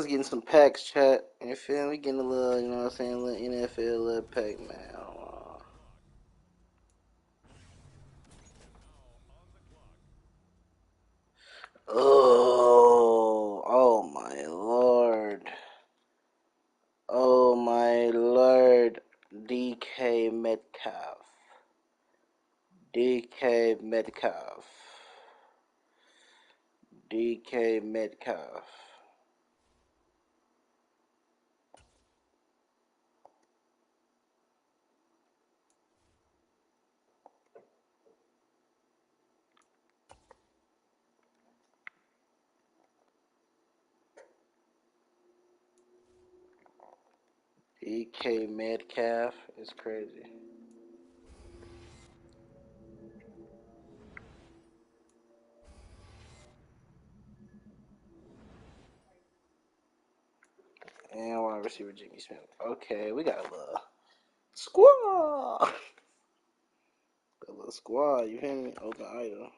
getting some packs, chat. You feel me? We getting a little, you know what I'm saying, a little NFL, little pack, man. Oh my lord. Oh my lord. DK Metcalf. DK Metcalf. DK Metcalf. DK Metcalf is crazy. And wide receiver Jimmy Smith. Okay, we got a little squad. A little squad, you hear me? Open idol.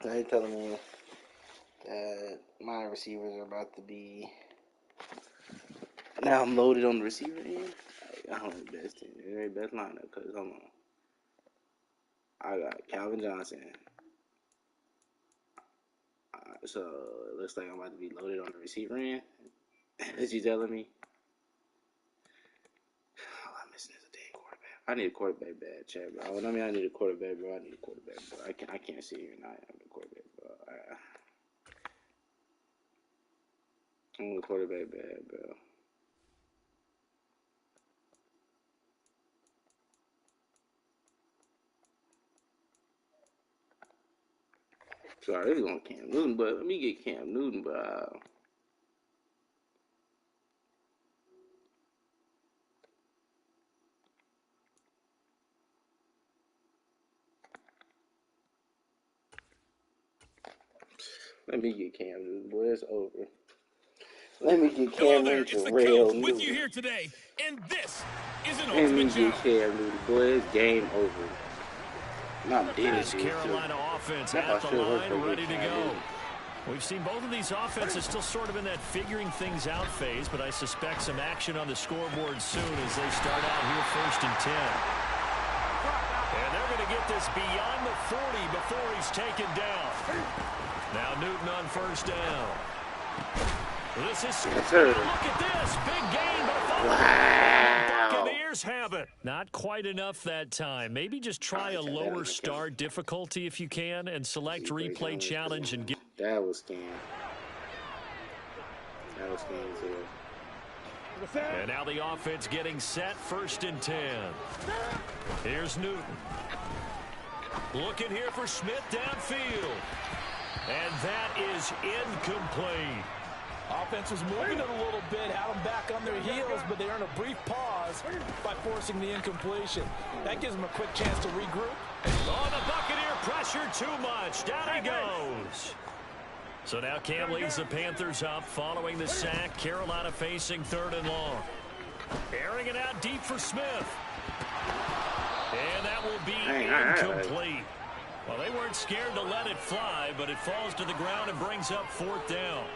They telling me that my receivers are about to be now loaded on the receiver end. I don't know the best team, the very best lineup. Cause hold on, I got Calvin Johnson. So it looks like I'm about to be loaded on the receiver end. Is you telling me? All I'm missing is a dang quarterback. I need a quarterback bad, chat, bro. I mean, I need a quarterback, bro. I need a quarterback, bro. I can't sit here and not have a quarterback, bro. I need a quarterback bad, bro. Sorry, this is on Cam Newton, but let me get Cam Newton, bro. Let me get Cam Newton, boy. It's over. Let me get Cam Newton for real. With you here today, and this is an Let me ultimate get challenge. Cam Newton, boy. It's game over. Not dead. This Carolina offense at the line, ready to go. We've seen both of these offenses still sort of in that figuring things out phase, but I suspect some action on the scoreboard soon as they start out here 1st and 10. And they're going to get this beyond the 40 before he's taken down. Now Newton on 1st down. This is look at this big gain, but Buccaneers have it. Not quite enough that time. Maybe just try a lower start difficulty if you can, and select replay challenge and get. That was scam. That was scam too. And now the offense getting set, 1st and 10. Here's Newton. Looking here for Smith downfield. And that is incomplete. Offense was moving it a little bit, had them back on their heels, but they earned a brief pause by forcing the incompletion. That gives them a quick chance to regroup. Oh, the Buccaneer pressure too much. Down he goes. So now Cam leads the Panthers up following the sack. Carolina facing 3rd and long. Airing it out deep for Smith. And that will be incomplete. Well, they weren't scared to let it fly, but it falls to the ground and brings up 4th down.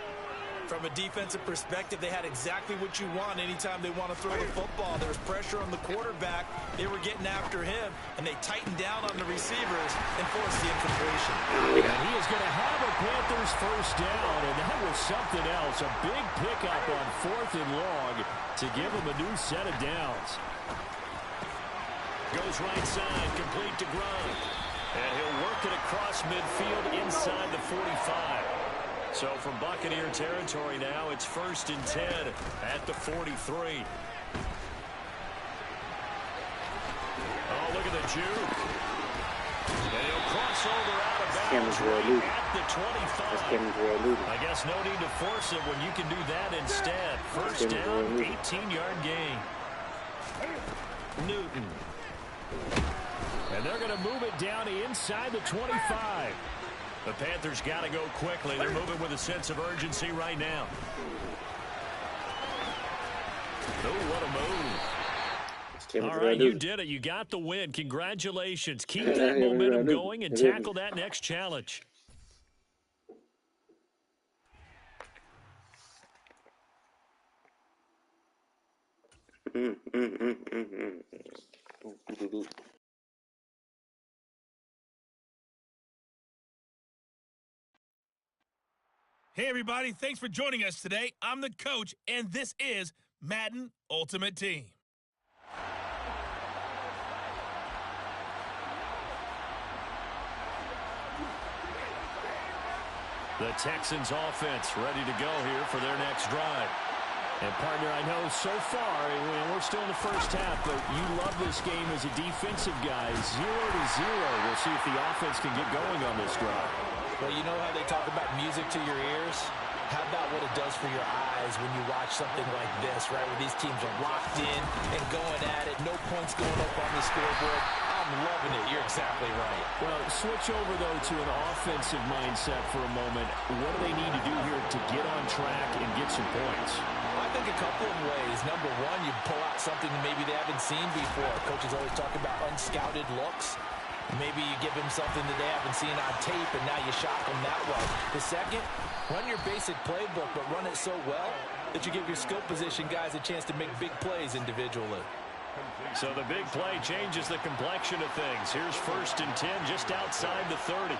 From a defensive perspective, they had exactly what you want anytime they want to throw the football. There was pressure on the quarterback. They were getting after him, and they tightened down on the receivers and forced the incompletion. And he is going to have a Panthers 1st down, and that was something else. A big pickup on 4th and long to give him a new set of downs. Goes right side, complete to Grunt. And he'll work it across midfield inside the 45. So from Buccaneer territory now, it's 1st and 10 at the 43. Oh, look at the juke. And he'll cross over out of bounds right at the 25. I guess no need to force it when you can do that instead. 1st down, 18-yard gain. Newton. And they're going to move it down inside the 25. The Panthers got to go quickly. They're moving with a sense of urgency right now. Oh, what a move. All right, you did it. You got the win. Congratulations. Keep that momentum going and tackle that next challenge. Hey, everybody. Thanks for joining us today. I'm the coach, and this is Madden Ultimate Team. The Texans offense ready to go here for their next drive. And, partner, I know so far, we're still in the first half, but you love this game as a defensive guy. 0-0. We'll see if the offense can get going on this drive. Well, you know how they talk about music to your ears? How about what it does for your eyes when you watch something like this, right, where these teams are locked in and going at it, no points going up on the scoreboard. I'm loving it. You're exactly right. Well, switch over, though, to an offensive mindset for a moment. What do they need to do here to get on track and get some points? I think a couple of ways. Number one, you pull out something maybe they haven't seen before. Coaches always talk about unscouted looks. Maybe you give them something that they haven't seen on tape, and now you shock them that way. The second, run your basic playbook, but run it so well that you give your skill position guys a chance to make big plays individually. So the big play changes the complexion of things. Here's 1st and 10 just outside the 30.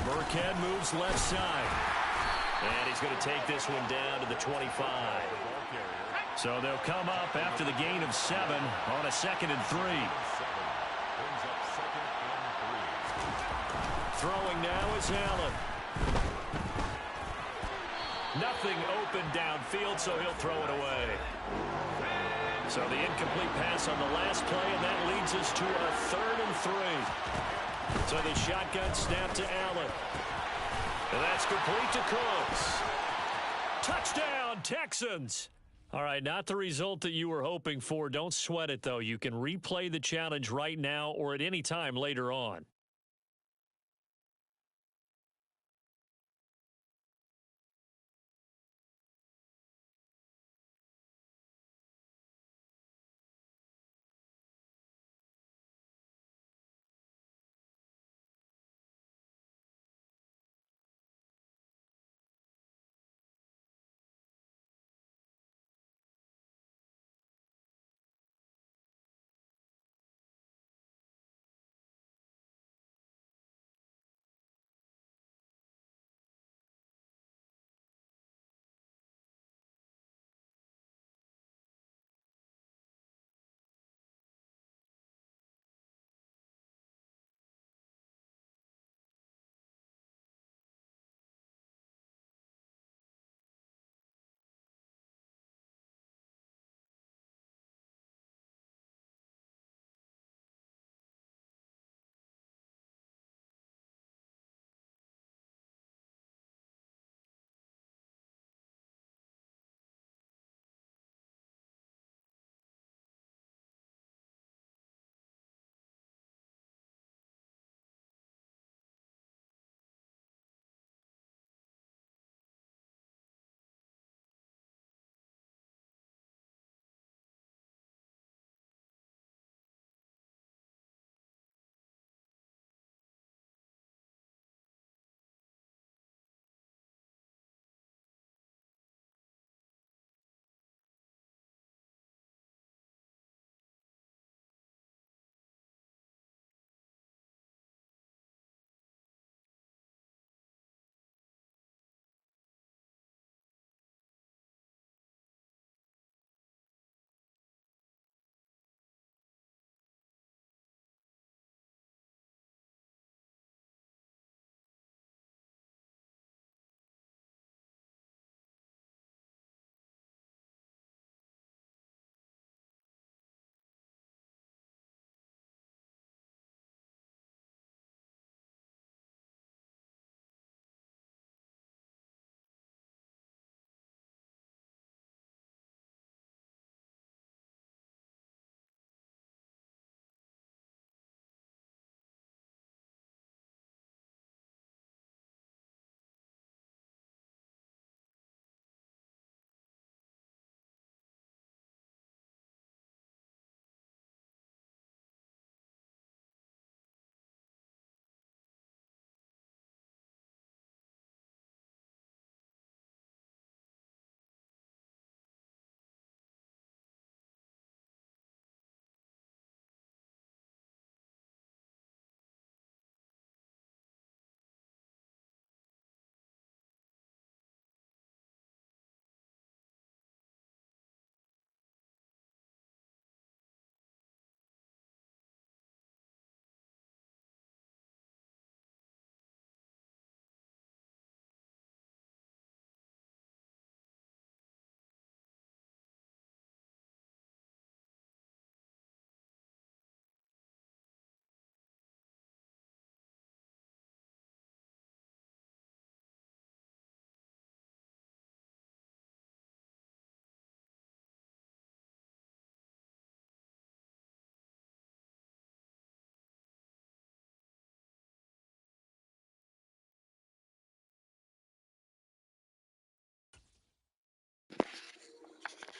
Burkhead moves left side. And he's going to take this one down to the 25. So they'll come up after the gain of 7 on a 2nd and 3. Throwing now is Allen. Nothing open downfield, so he'll throw it away. So the incomplete pass on the last play, and that leads us to a 3rd and 3. So the shotgun snap to Allen. And that's complete to Cooks. Touchdown, Texans. All right, not the result that you were hoping for. Don't sweat it, though. You can replay the challenge right now or at any time later on.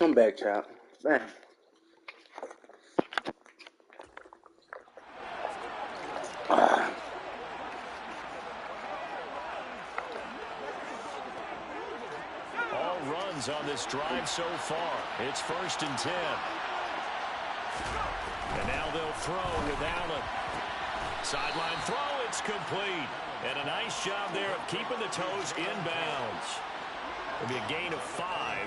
I'm back, child. Man. All runs on this drive so far. It's 1st and 10. And now they'll throw with Allen. Sideline throw, it's complete. And a nice job there of keeping the toes inbounds. It'll be a gain of 5,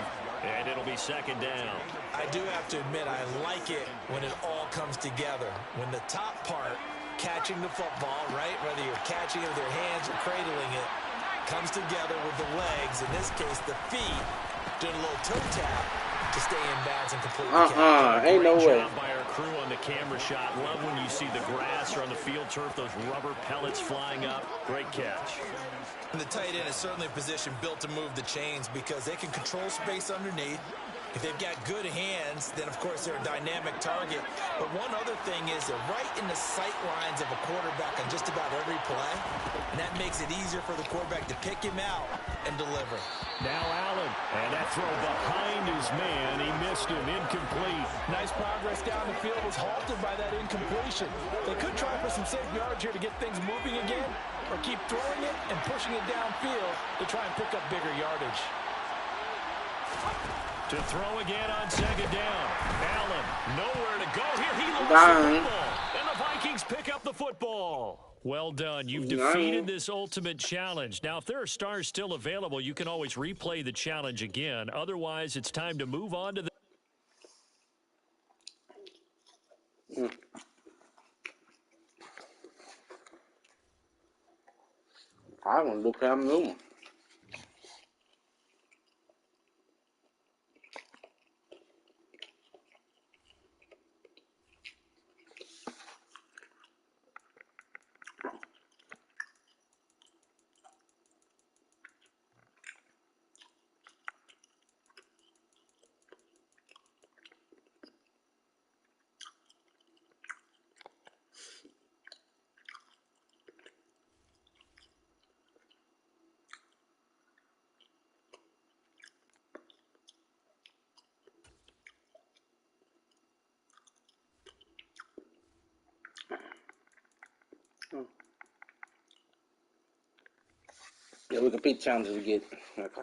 and it'll be 2nd down. I do have to admit, I like it when it all comes together. When the top part, catching the football, right, whether you're catching it with your hands or cradling it, comes together with the legs, in this case the feet, doing a little toe tap to stay in bounds and complete the catch. Ain't no way. Great job by our crew on the camera shot. Love when you see the grass or on the field turf, those rubber pellets flying up. Great catch. And the tight end is certainly a position built to move the chains because they can control space underneath. If they've got good hands, then of course they're a dynamic target. But one other thing is they're right in the sight lines of a quarterback on just about every play. And that makes it easier for the quarterback to pick him out and deliver. Now Allen, and that throw behind his man. He missed him, incomplete. Nice progress down the field was halted by that incompletion. They could try for some safe yards here to get things moving again, or keep throwing it and pushing it downfield to try and pick up bigger yardage. To throw again on 2nd down. Allen, nowhere to go here. He lost the football. And the Vikings pick up the football. Well done. You've defeated this ultimate challenge. Now, if there are stars still available, you can always replay the challenge again. Otherwise, it's time to move on to the... I want to look at him new. Yeah, we can pick challenges we get. Okay.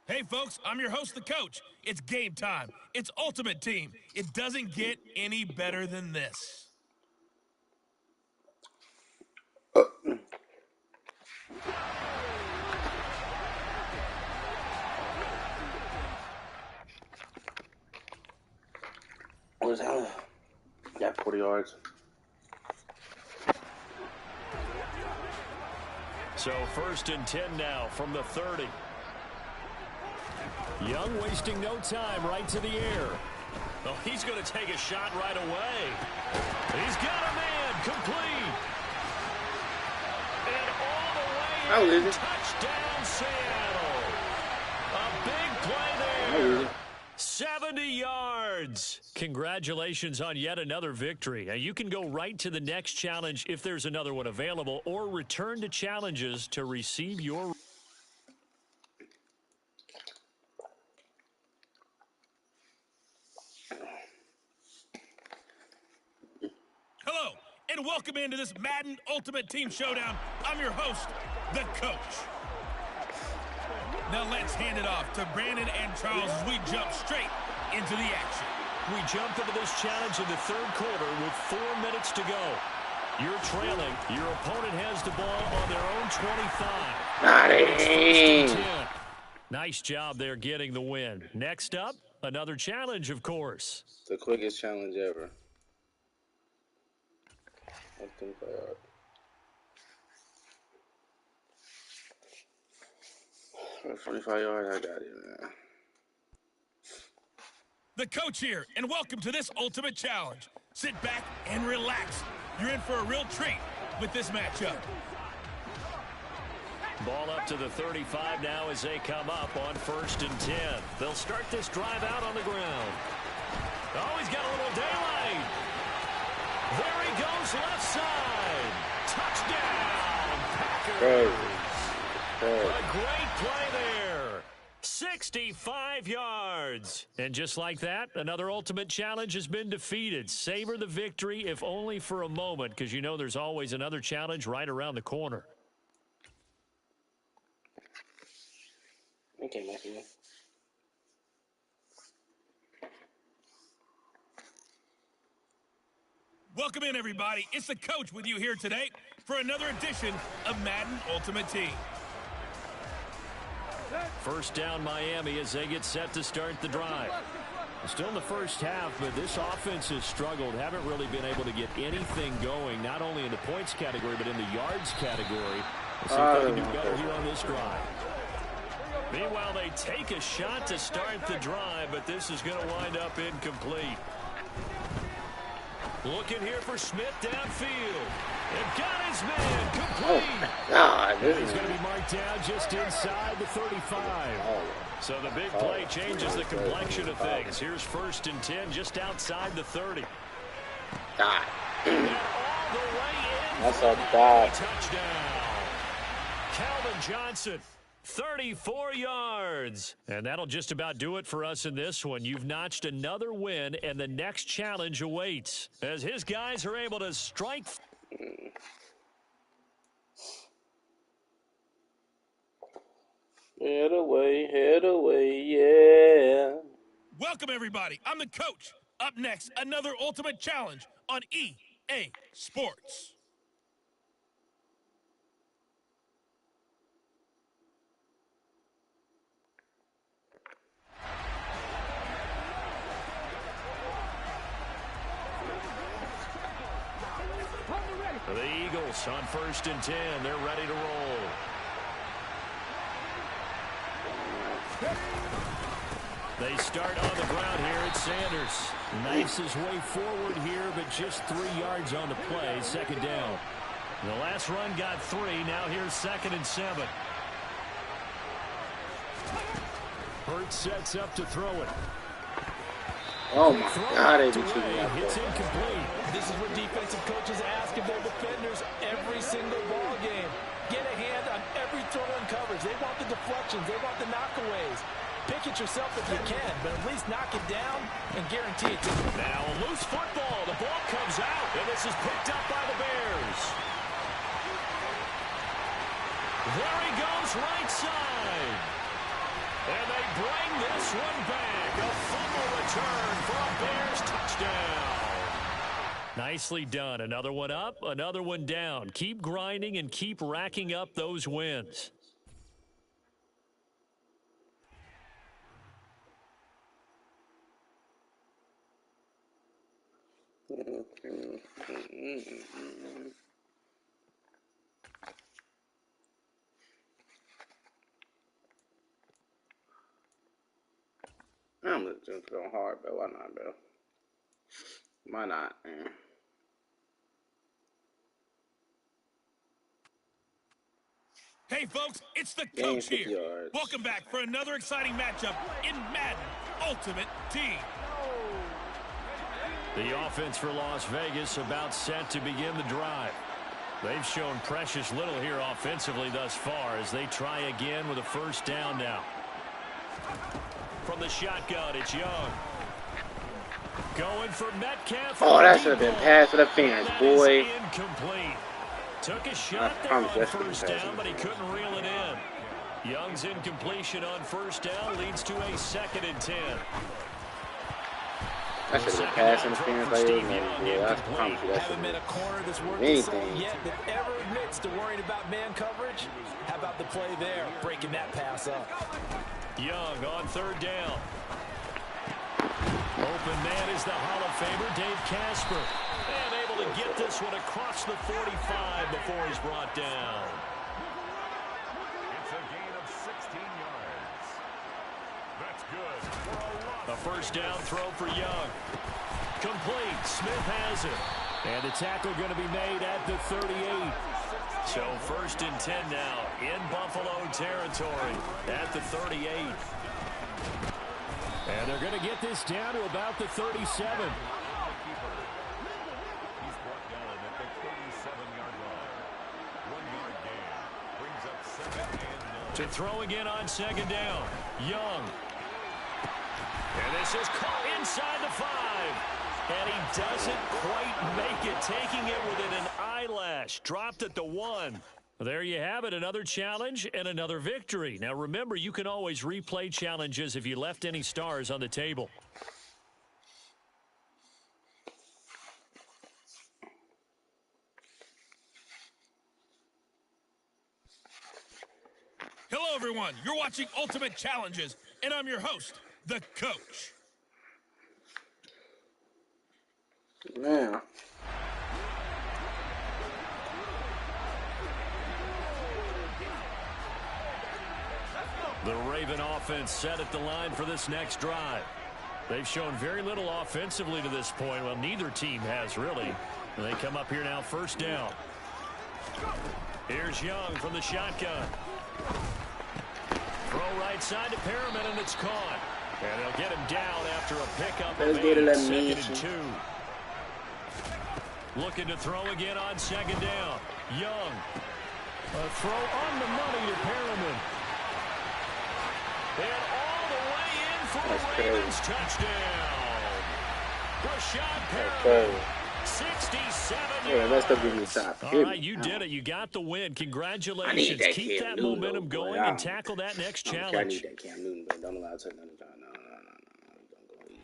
Hey, folks, I'm your host, the coach. It's game time. It's Ultimate Team. It doesn't get any better than this. Where's Allen? Got 40 yards. So 1st and 10 now from the 30. Young wasting no time, right to the air. Oh, he's going to take a shot right away. He's got a man, complete. And all the way in, touchdown Seattle. A big play there. 70 yards. Congratulations on yet another victory. Now, you can go right to the next challenge if there's another one available, or return to challenges to receive your... Hello, and welcome into this Madden Ultimate Team Showdown. I'm your host, the coach. Now let's hand it off to Brandon and Charles as we jump straight into the action. We jump into this challenge in the 3rd quarter with 4 minutes to go. You're trailing. Your opponent has the ball on their own 25. It's 1st and 10. Nice job there getting the win. Next up, another challenge, of course. The quickest challenge ever. 45 yards, I got it, man. The coach here, and welcome to this Ultimate Challenge. Sit back and relax. You're in for a real treat with this matchup. Ball up to the 35 now as they come up on 1st and 10. They'll start this drive out on the ground. Oh, he's got a little daylight. There he goes, left side. Touchdown, Packers. A great play there. 65 yards. And just like that, another ultimate challenge has been defeated. Savor the victory, if only for a moment, because you know there's always another challenge right around the corner. Okay, Matthew. Welcome in, everybody. It's the coach with you here today for another edition of Madden Ultimate Team. First down, Miami, as they get set to start the drive. Still in the first half, but this offense has struggled. Haven't really been able to get anything going, not only in the points category, but in the yards category. Let's see if they can do better here on this drive. Meanwhile, they take a shot to start the drive, but this is going to wind up incomplete. Looking here for Smith downfield. And got his man complete. He's going to be marked down just inside the 35. So the big play changes the complexion of things. Here's 1st and 10 just outside the 30. Die. And all the way in. That's a die. Touchdown. Calvin Johnson. 34 yards. And that'll just about do it for us in this one. You've notched another win, and the next challenge awaits as his guys are able to strike. Head away, yeah. Welcome, everybody. I'm the coach. Up next, another ultimate challenge on EA Sports. The Eagles on 1st and 10. They're ready to roll. They start on the ground here at Sanders. Knifes his way forward here, but just 3 yards on the play. 2nd down. The last run got 3. Now here's 2nd and 7. Hurts sets up to throw it. Oh my God, they be shooting out It's there. incomplete. This is what defensive coaches ask of their defenders every single ball game. Get a hand on every throw and coverage. They want the deflections. They want the knockaways. Pick it yourself if you can, but at least knock it down and guarantee it. Now a loose football. The ball comes out, and this is picked up by the Bears. There he goes right side. And they bring this one back. A fumble return for a Bears touchdown. Nicely done. Another one up, another one down. Keep grinding and keep racking up those wins. I'm just going hard, bro. Why not, bro? Why not, man? Hey, folks, it's the Game coach 50 here. yards. Welcome back for another exciting matchup in Madden Ultimate Team. The offense for Las Vegas about set to begin the drive. They've shown precious little here offensively thus far as they try again with a 1st down now. From the shotgun, it's Young. Going for Metcalf. Oh, that should have been pass for the fans, boy. Incomplete. Took a shot there on 1st down, but he couldn't reel it in. Young's incompletion on 1st down leads to a 2nd and 10. That should have been pass interference like this, man. Yeah, I promise you that should Haven't been a corner that's worked anything. yet that ever admits to worrying about man coverage. How about the play there, breaking that pass up? Young on 3rd down. Open man is the Hall of Famer, Dave Casper. And able to get this one across the 45 before he's brought down. It's a gain of 16 yards. That's good for a loss. A 1st down throw for Young. Complete. Smith has it. And the tackle going to be made at the 38. So 1st and 10 now in Buffalo territory at the 38. And they're going to get this down to about the 37. He's brought down at the 37-yard line. 1 yard gain brings up 2nd and 9. To throw again on second down. Young. And this is caught inside the 5. And he doesn't quite make it, taking it within an eyelash. Dropped at the 1. There you have it, another challenge and another victory. Now remember, you can always replay challenges if you left any stars on the table. Hello, everyone. You're watching Ultimate Challenges, and I'm your host, the Coach. Man. The Raven offense set at the line for this next drive. They've shown very little offensively to this point. Well, neither team has, really. And they come up here now, first down. Here's Young from the shotgun. Throw right side to Perriman, and it's caught. And they'll get him down after a pickup of 8, second and 2. Looking to throw again on second down. Young. A throw on the money to Perriman. And all the way in for the Ravens touchdown. Rashad Perriman, 67 yards. All right, you did it. You got the win. Congratulations. Keep that momentum going and tackle that next challenge. I need that Cam Newton, but don't allow it to another time. No. Don't go eat.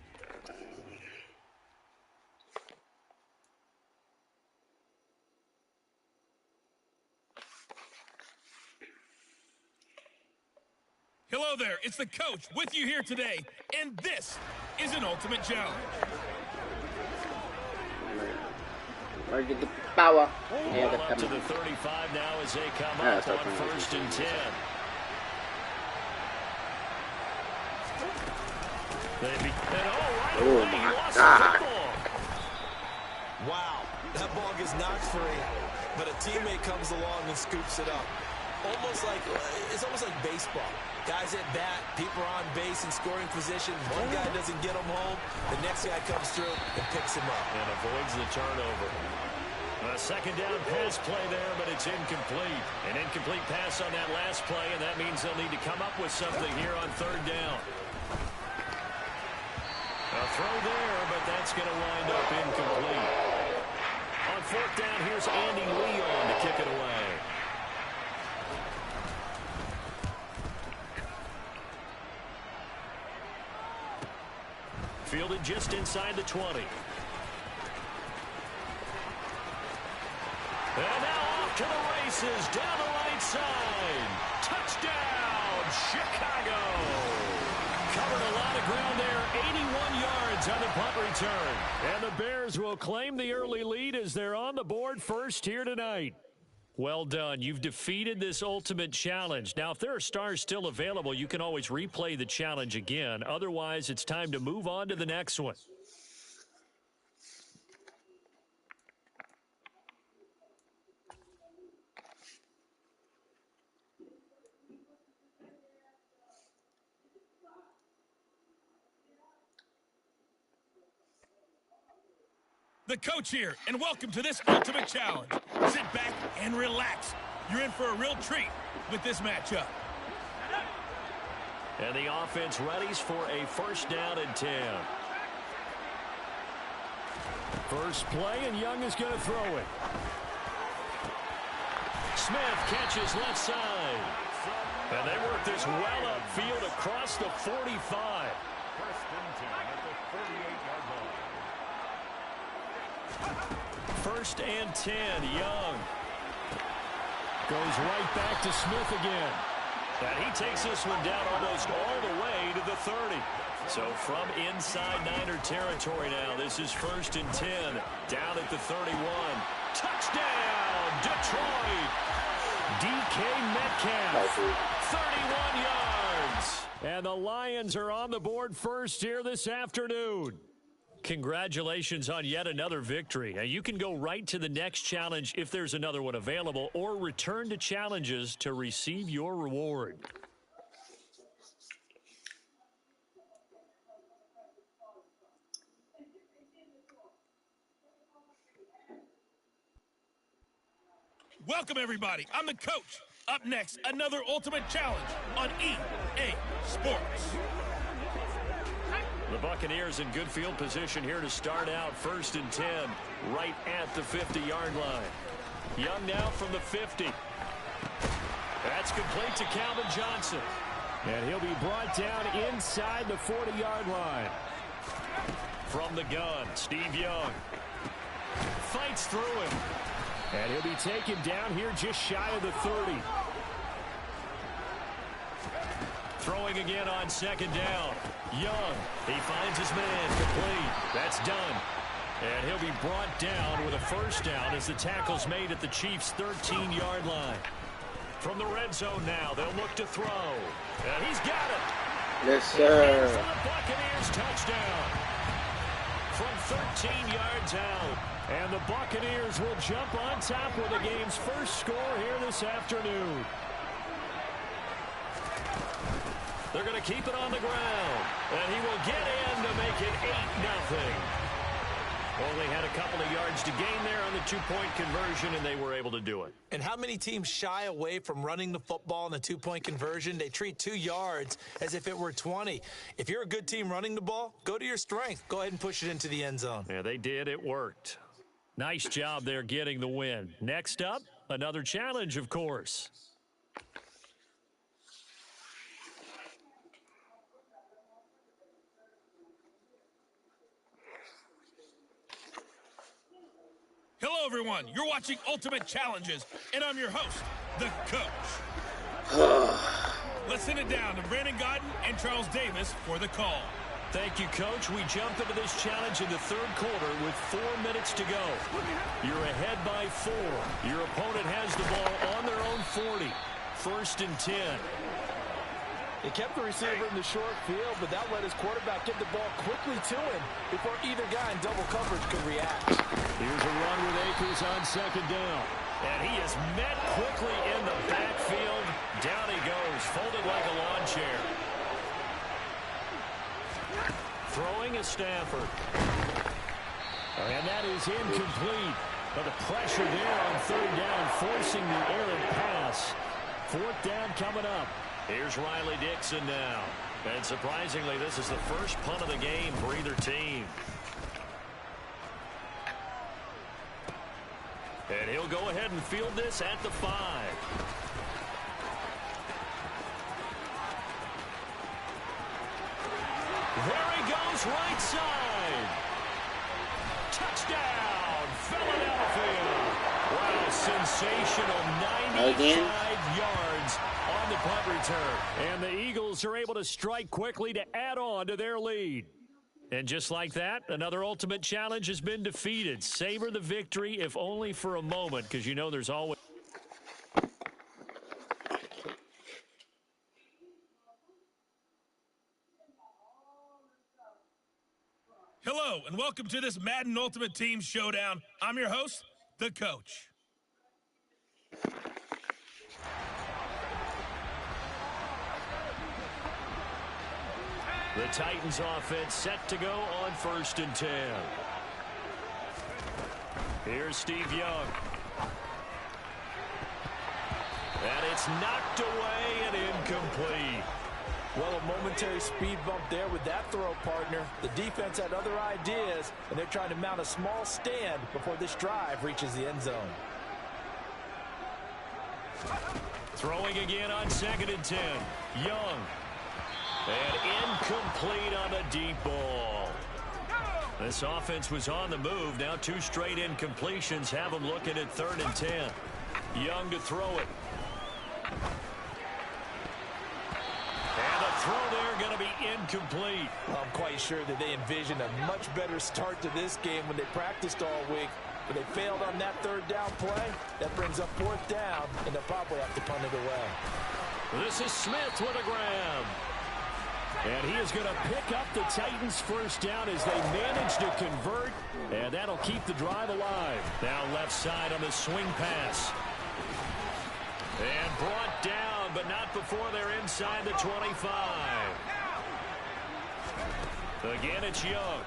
Hello there, it's the Coach with you here today, and this is an Ultimate Challenge. Or get the power. Well, up to the 35 now as they come up on first and 10. Oh my God. Wow, that ball gets knocked free, but a teammate comes along and scoops it up. It's almost like baseball. Guys at bat, people are on base in scoring position. One guy doesn't get him home. The next guy comes through and picks him up. And avoids the turnover. A second down pass play there, but it's incomplete. An incomplete pass on that last play, and that means they'll need to come up with something here on third down. A throw there, but that's going to wind up incomplete. On fourth down, here's Andy Leon to kick it away. Fielded just inside the 20. And now off to the races, down the right side. Touchdown, Chicago. Covered a lot of ground there, 81 yards on the punt return. And the Bears will claim the early lead as they're on the board first here tonight. Well done. You've defeated this ultimate challenge. Now, if there are stars still available, you can always replay the challenge again. Otherwise, it's time to move on to the next one. The Coach here, and welcome to this Ultimate Challenge. Sit back and relax. You're in for a real treat with this matchup. And the offense readies for a first down and 10. First play, and Young is going to throw it. Smith catches left side. And they work this well upfield across the 45. First and 10 at the 38-yard line. First and 10, Young. Goes right back to Smith again. And he takes this one down almost all the way to the 30. So from inside Niner territory now, this is first and 10. Down at the 31. Touchdown, Detroit. DK Metcalf, 31 yards. And the Lions are on the board first here this afternoon. Congratulations on yet another victory. Now, you can go right to the next challenge if there's another one available, or return to challenges to receive your reward. Welcome, everybody. I'm the Coach, Up next, another Ultimate Challenge on EA Sports. The Buccaneers in good field position here to start out 1st and 10, right at the 50-yard line. Young now from the 50. That's complete to Calvin Johnson. And he'll be brought down inside the 40-yard line. From the gun, Steve Young fights through him. And he'll be taken down here just shy of the 30. Throwing again on 2nd down. Young, he finds his man, complete. That's done. And he'll be brought down with a 1st down as the tackle's made at the Chiefs' 13-yard line. From the red zone now, they'll look to throw. And he's got it. Yes, sir. For the Buccaneers touchdown. From 13 yards out. And the Buccaneers will jump on top with the game's first score here this afternoon. They're going to keep it on the ground. And he will get in to make it 8-0. Only had a couple of yards to gain there on the 2-point conversion, and they were able to do it. And how many teams shy away from running the football in the 2-point conversion? They treat 2 yards as if it were 20. If you're a good team running the ball, go to your strength. Go ahead and push it into the end zone. Yeah, they did. It worked. Nice job there getting the win. Next up, another challenge, of course. Hello, everyone. You're watching Ultimate Challenges, and I'm your host, the Coach. Let's send it down to Brandon Godden and Charles Davis for the call. Thank you, Coach. We jump into this challenge in the 3rd quarter with 4 minutes to go. You're ahead by 4. Your opponent has the ball on their own 40. 1st and 10. He kept the receiver in the short field, but that let his quarterback get the ball quickly to him before either guy in double coverage could react. Here's a run with Akers on 2nd down. And he is met quickly in the backfield. Down he goes, folded like a lawn chair. Throwing is Stafford. And that is incomplete. But the pressure there on 3rd down, forcing the errant pass. 4th down coming up. Here's Riley Dixon now. And surprisingly, this is the first punt of the game for either team. And he'll go ahead and field this at the 5. There he goes, right side. Touchdown, Philadelphia. Wow, sensational 95 yards on the punt return. And the Eagles are able to strike quickly to add on to their lead. And just like that, another Ultimate Challenge has been defeated. Savor the victory, if only for a moment, because you know there's always... Hello, and welcome to this Madden Ultimate Team Showdown. I'm your host, the Coach. The Titans offense set to go on 1st and 10. Here's Steve Young. And it's knocked away and incomplete. Well, a momentary speed bump there with that throw, partner. The defense had other ideas, and they're trying to mount a small stand before this drive reaches the end zone. Throwing again on 2nd and 10. Young. And incomplete on the deep ball. This offense was on the move. Now 2 straight incompletions have them looking at 3rd and 10. Young to throw it. And the throw there going to be incomplete. Well, I'm quite sure that they envisioned a much better start to this game when they practiced all week. But they failed on that 3rd down play. That brings up 4th down, and they'll probably have to punt it away. This is Smith with a grab. And he is going to pick up the Titans' 1st down as they manage to convert. And that'll keep the drive alive. Now left side on the swing pass. And brought down, but not before they're inside the 25. Again, it's Young.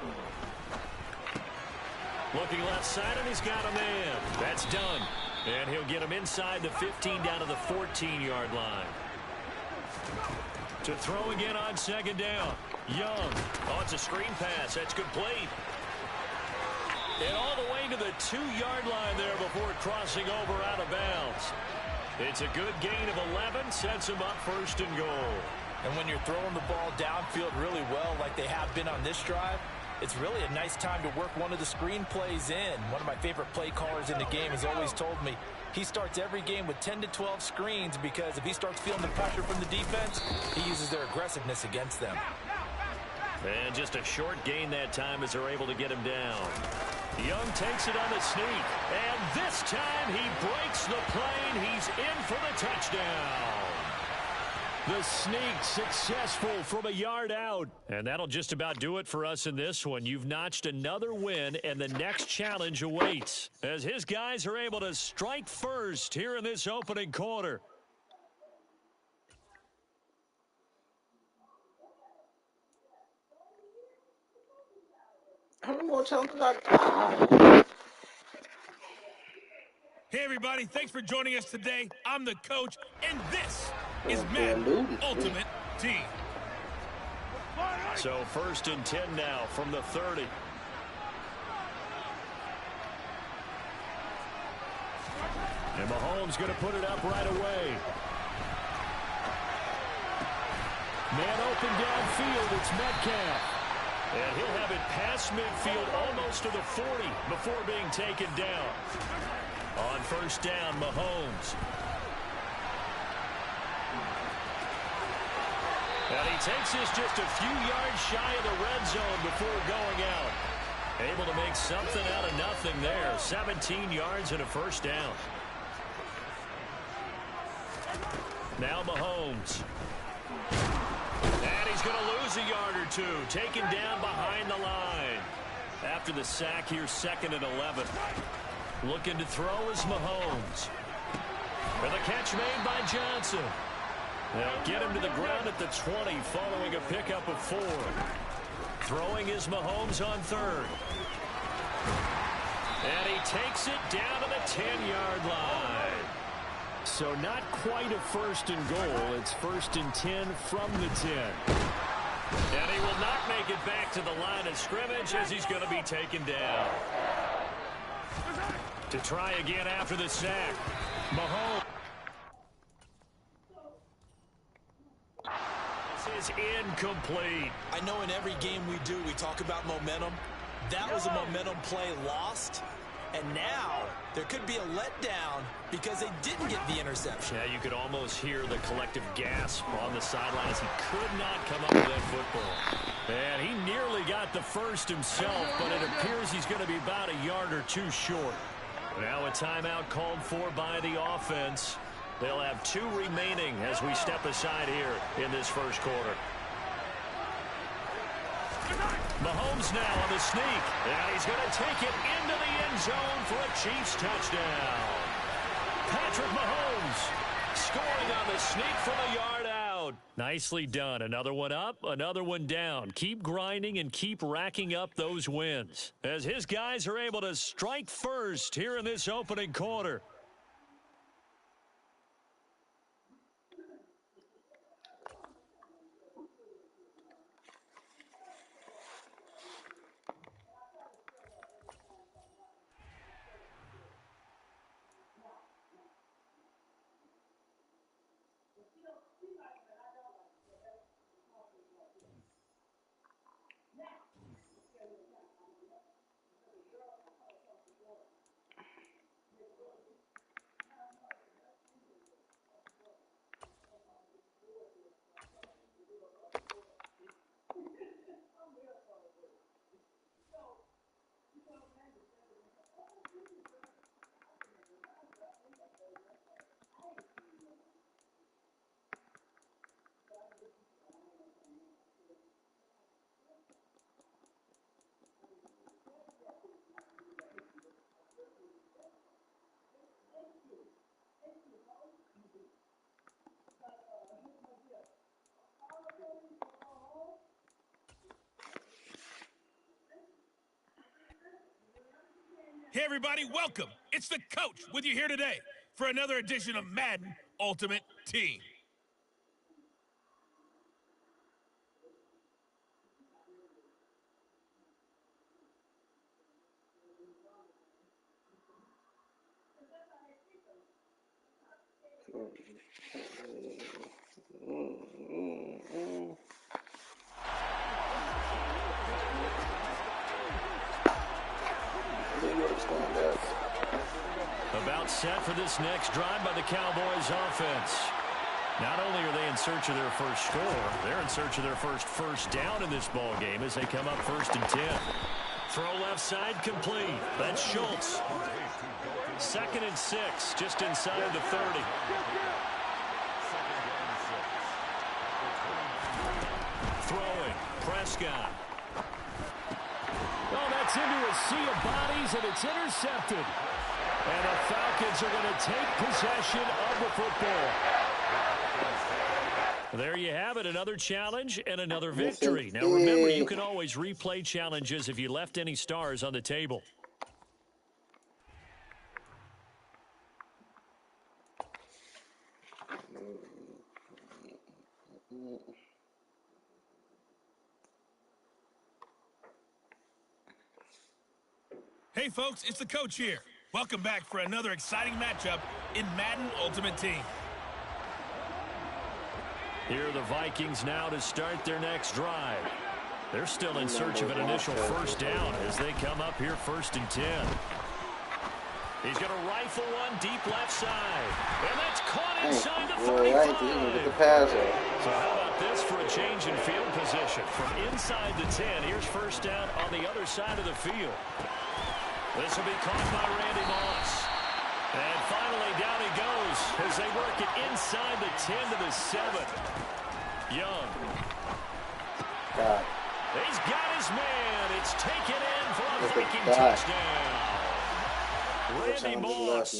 Looking left side, and he's got a man. That's done. And he'll get him inside the 15 down to the 14-yard line. To throw again on second down. Young. Oh, it's a screen pass. That's complete. And all the way to the 2-yard line there before crossing over out of bounds. It's a good gain of 11. Sets him up first and goal. And when you're throwing the ball downfield really well like they have been on this drive, it's really a nice time to work one of the screen plays in. One of my favorite play callers in the game has always told me he starts every game with 10 to 12 screens because if he starts feeling the pressure from the defense, he uses their aggressiveness against them. And just a short gain that time as they're able to get him down. Young takes it on the sneak. And this time he breaks the plane. He's in for the touchdown. The sneak successful from a yard out. And that'll just about do it for us in this one. You've notched another win, and the next challenge awaits as his guys are able to strike first here in this opening quarter. How many more challenges I got? Hey, everybody. Thanks for joining us today. I'm the coach, and this is Madden Ultimate Team. So 1st and 10 now from the 30. And Mahomes going to put it up right away. Man open downfield. It's Metcalf. And he'll have it past midfield almost to the 40 before being taken down. On 1st down, Mahomes. And he takes this just a few yards shy of the red zone before going out. Able to make something out of nothing there. 17 yards and a 1st down. Now Mahomes. And he's going to lose a yard or two. Taken down behind the line. After the sack here, 2nd and 11. Looking to throw is Mahomes. And the catch made by Johnson. They'll get him to the ground at the 20 following a pickup of 4. Throwing is Mahomes on 3rd. And he takes it down to the 10-yard line. So not quite a 1st and goal. It's 1st and 10 from the 10. And he will not make it back to the line of scrimmage as he's going to be taken down. To try again after the sack. Mahomes. This is incomplete. I know in every game we do, we talk about momentum. That was a momentum play lost. And now there could be a letdown because they didn't get the interception. Yeah, you could almost hear the collective gasp on the sideline as he could not come up with that football. And he nearly got the first himself, but it appears he's going to be about a yard or two short. Now a timeout called for by the offense. They'll have 2 remaining as we step aside here in this 1st quarter. Mahomes now on the sneak. And he's going to take it into the end zone for a Chiefs touchdown. Patrick Mahomes scoring on the sneak from a yard out. Nicely done. Another one up, another one down. Keep grinding and keep racking up those wins as his guys are able to strike first here in this opening quarter. Hey, everybody, welcome. it's the coach with you here today for another edition of Madden Ultimate Team. About set for this next drive by the Cowboys offense. Not only are they in search of their first score, they're in search of their first down in this ball game as they come up 1st and 10. Throw left side complete. That's Schultz. 2nd and 6, just inside the 30. Throwing, Prescott. Oh, that's into a sea of bodies, and it's intercepted. And the Falcons are going to take possession of the football. There you have it, another challenge and another victory. Now remember, you can always replay challenges if you left any stars on the table. Hey folks, it's the coach here. Welcome back for another exciting matchup in Madden Ultimate Team. Here are the Vikings now to start their next drive. They're still in search of an initial first down as they come up here 1st and 10. He's going to rifle one deep left side. And that's caught inside the 35. So how about this for a change in field position? From inside the 10, here's first down on the other side of the field. This will be caught by Randy Moss. And finally down he goes as they work it inside the 10 to the 7. Young. He's got his man. It's taken in for a Viking touchdown. Randy Moss,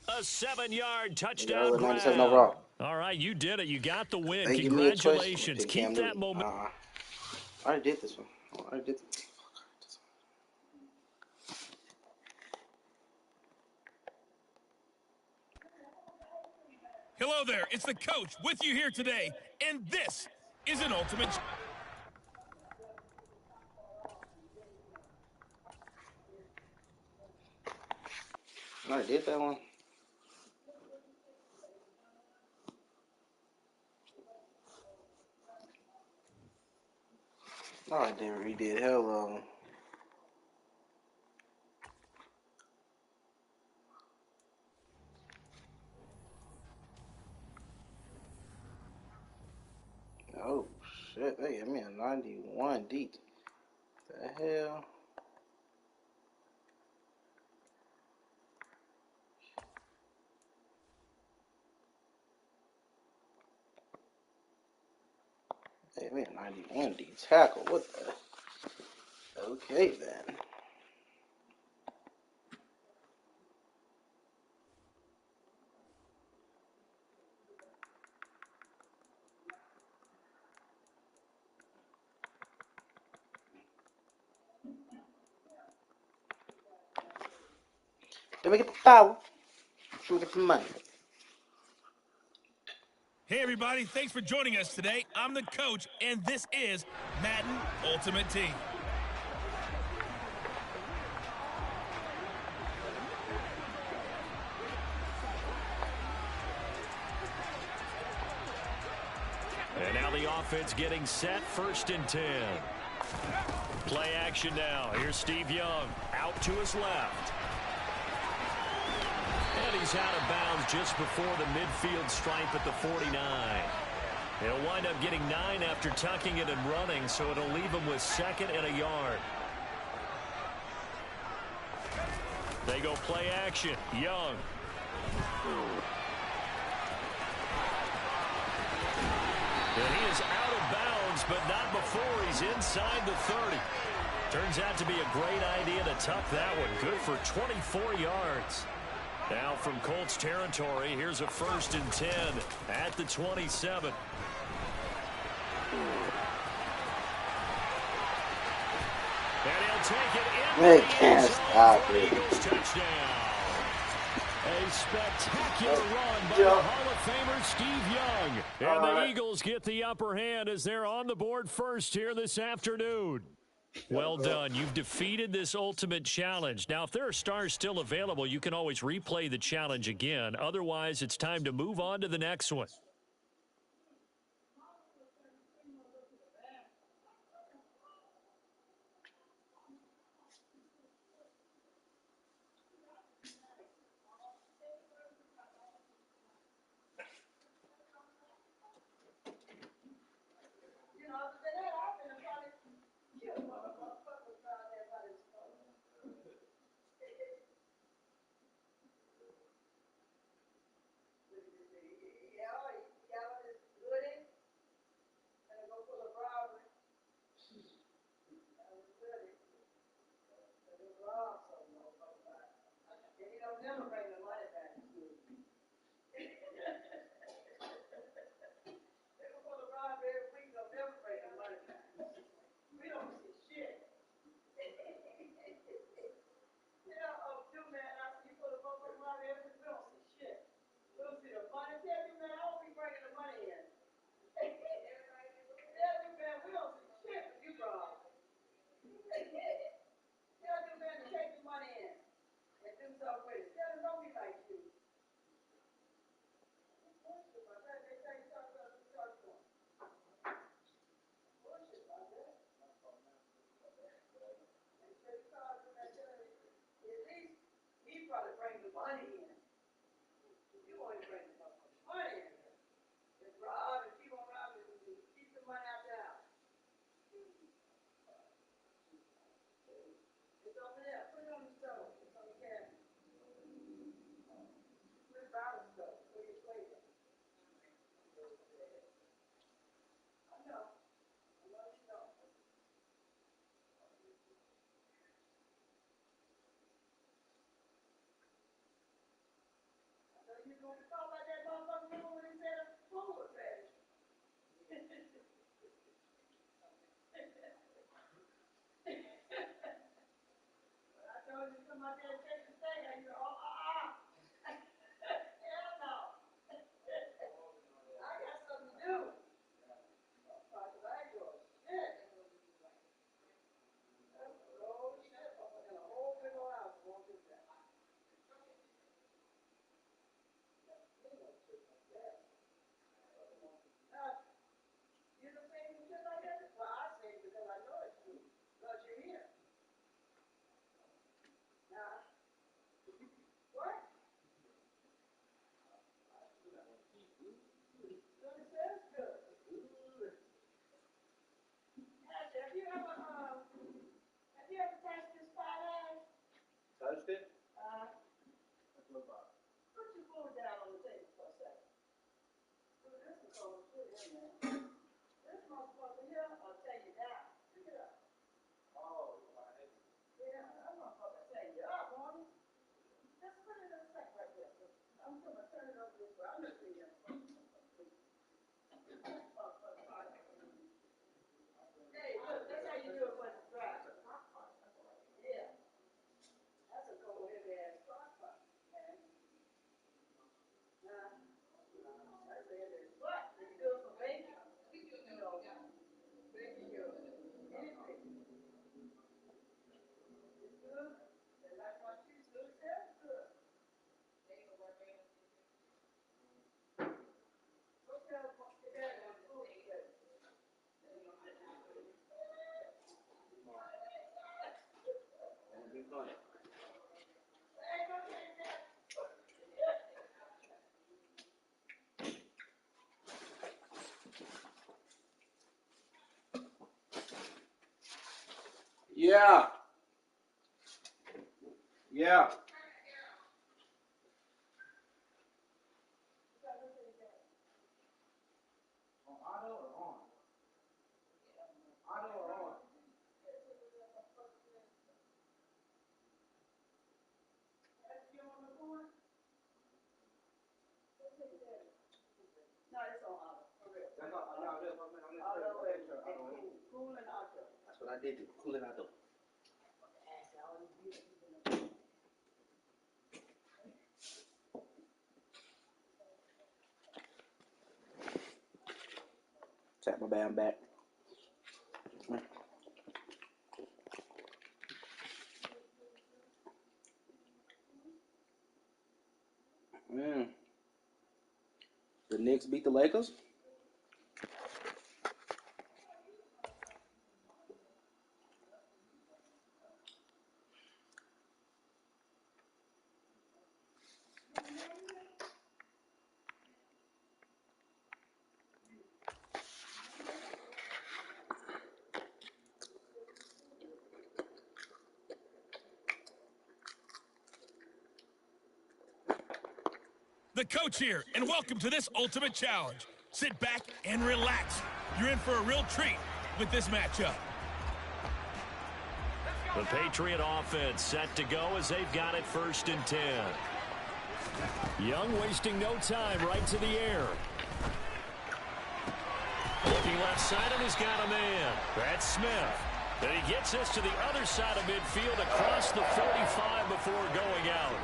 a 7-yard touchdown grab. All right, you did it. You got the win. Congratulations. Keep that momentum. I already did this one. I already did this. Hello there, it's the coach with you here today, and this is an ultimate. I did that one. No, I didn't redid hell of them. Oh shit, they gave me a 91 deep. The hell? They gave me a 91 deep tackle. What the? Okay then. Let me get the power. Shoot it for money. Hey everybody, thanks for joining us today. I'm the coach, and this is Madden Ultimate Team. And now the offense getting set, 1st and 10. Play action now. Here's Steve Young out to his left. And he's out of bounds just before the midfield stripe at the 49. He'll wind up getting 9 after tucking it and running, so it'll leave him with 2nd and a yard. They go play action. Young. And he is out of bounds, but not before he's inside the 30. Turns out to be a great idea to tuck that one. Good for 24 yards. Now from Colts territory, here's a 1st and 10 at the 27. And he'll take it in. They can't stop it. Touchdown. A spectacular run by the Hall of Famer Steve Young. And the Eagles get the upper hand as they're on the board first here this afternoon. Well done. You've defeated this ultimate challenge. Now, if there are stars still available, you can always replay the challenge again. Otherwise, it's time to move on to the next one. Yeah. Yeah. On auto or on? Auto or on? That's what I did do. Cool it out. Tap my bam back. The Knicks beat the Lakers. The coach here, and welcome to this Ultimate Challenge. Sit back and relax. You're in for a real treat with this matchup. The Patriot offense set to go as they've got it 1st and 10. Young wasting no time, right to the air. Looking left side, and he's got a man. That's Smith. Then he gets this to the other side of midfield across the 45 before going out.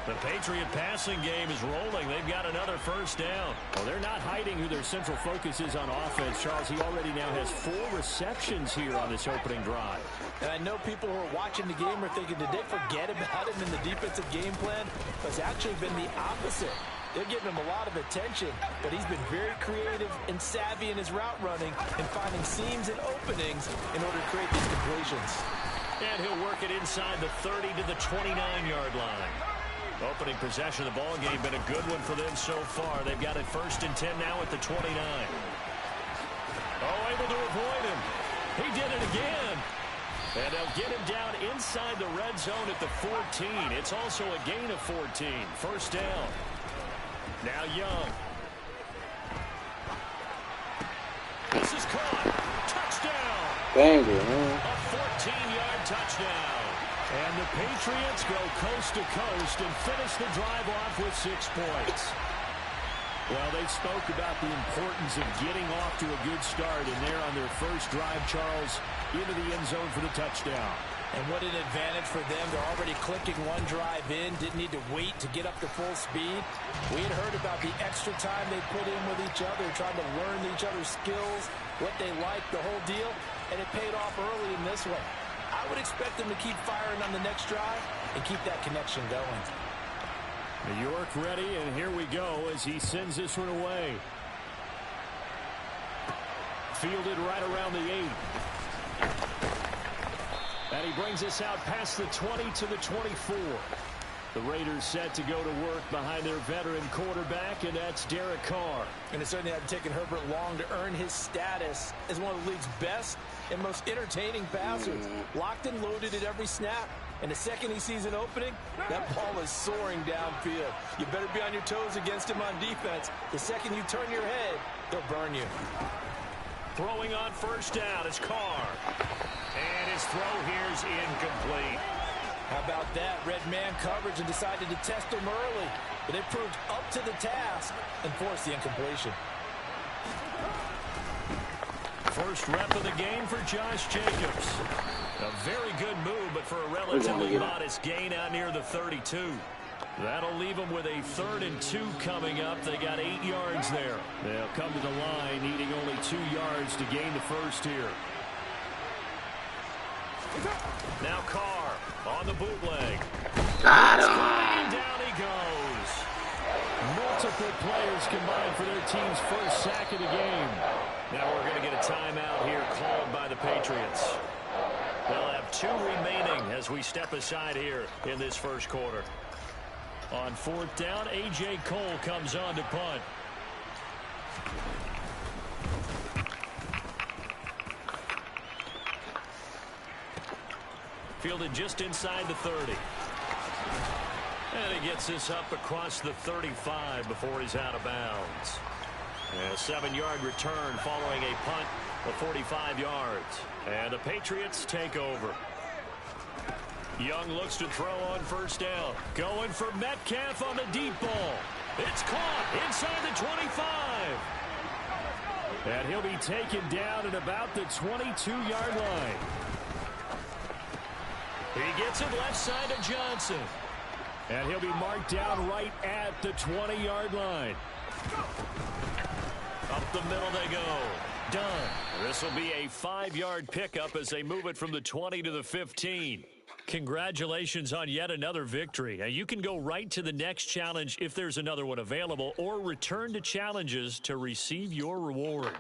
The Patriot passing game is rolling. They've got another 1st down. Well, they're not hiding who their central focus is on offense. Charles, he already now has 4 receptions here on this opening drive. And I know people who are watching the game are thinking, did they forget about him in the defensive game plan? But it's actually been the opposite. They're giving him a lot of attention, but he's been very creative and savvy in his route running and finding seams and openings in order to create these completions. And he'll work it inside the 30 to the 29-yard line. Opening possession of the ball game been a good one for them so far. They've got it 1st and 10 now at the 29. Oh, able to avoid him. He did it again. And they'll get him down inside the red zone at the 14. It's also a gain of 14. 1st down. Now Young. This is caught. Touchdown. Banger, man. A 14-yard touchdown. And the Patriots go coast to coast and finish the drive off with 6 points. Well, they spoke about the importance of getting off to a good start, and they're on their first drive, Charles, into the end zone for the touchdown. And what an advantage for them. They're already clicking one drive in, didn't need to wait to get up to full speed. We had heard about the extra time they put in with each other, trying to learn each other's skills, what they like, the whole deal, and it paid off early in this one. I would expect them to keep firing on the next drive and keep that connection going. New York ready, and here we go as he sends this one away. Fielded right around the 8. And he brings us out past the 20 to the 24. The Raiders set to go to work behind their veteran quarterback, and that's Derek Carr. And it certainly hadn't taken Herbert long to earn his status as one of the league's best and most entertaining passers. Locked and loaded at every snap. And the second he sees an opening, that ball is soaring downfield. You better be on your toes against him on defense. The second you turn your head, he'll burn you. Throwing on 1st down is Carr. And his throw here's incomplete. How about that? Red man coverage and decided to test him early. But they proved up to the task and forced the incompletion. First rep of the game for Josh Jacobs. A very good move, but for a relatively modest gain out near the 32. That'll leave them with a 3rd and 2 coming up. They got 8 yards there. They'll come to the line needing only 2 yards to gain the first here. Now Carr on the bootleg. Got him. Down he goes. Multiple players combined for their team's first sack of the game. Now we're going to get a timeout here called by the Patriots. They'll have 2 remaining as we step aside here in this first quarter. On 4th down, A.J. Cole comes on to punt. Fielded just inside the 30. And he gets this up across the 35 before he's out of bounds. And a 7-yard return following a punt of 45 yards. And the Patriots take over. Young looks to throw on 1st down. Going for Metcalf on the deep ball. It's caught inside the 25. And he'll be taken down at about the 22-yard line. He gets it left side to Johnson. And he'll be marked down right at the 20-yard line. Up the middle they go. This will be a 5-yard pickup as they move it from the 20 to the 15. Congratulations on yet another victory. Now, you can go right to the next challenge if there's another one available, or return to challenges to receive your reward.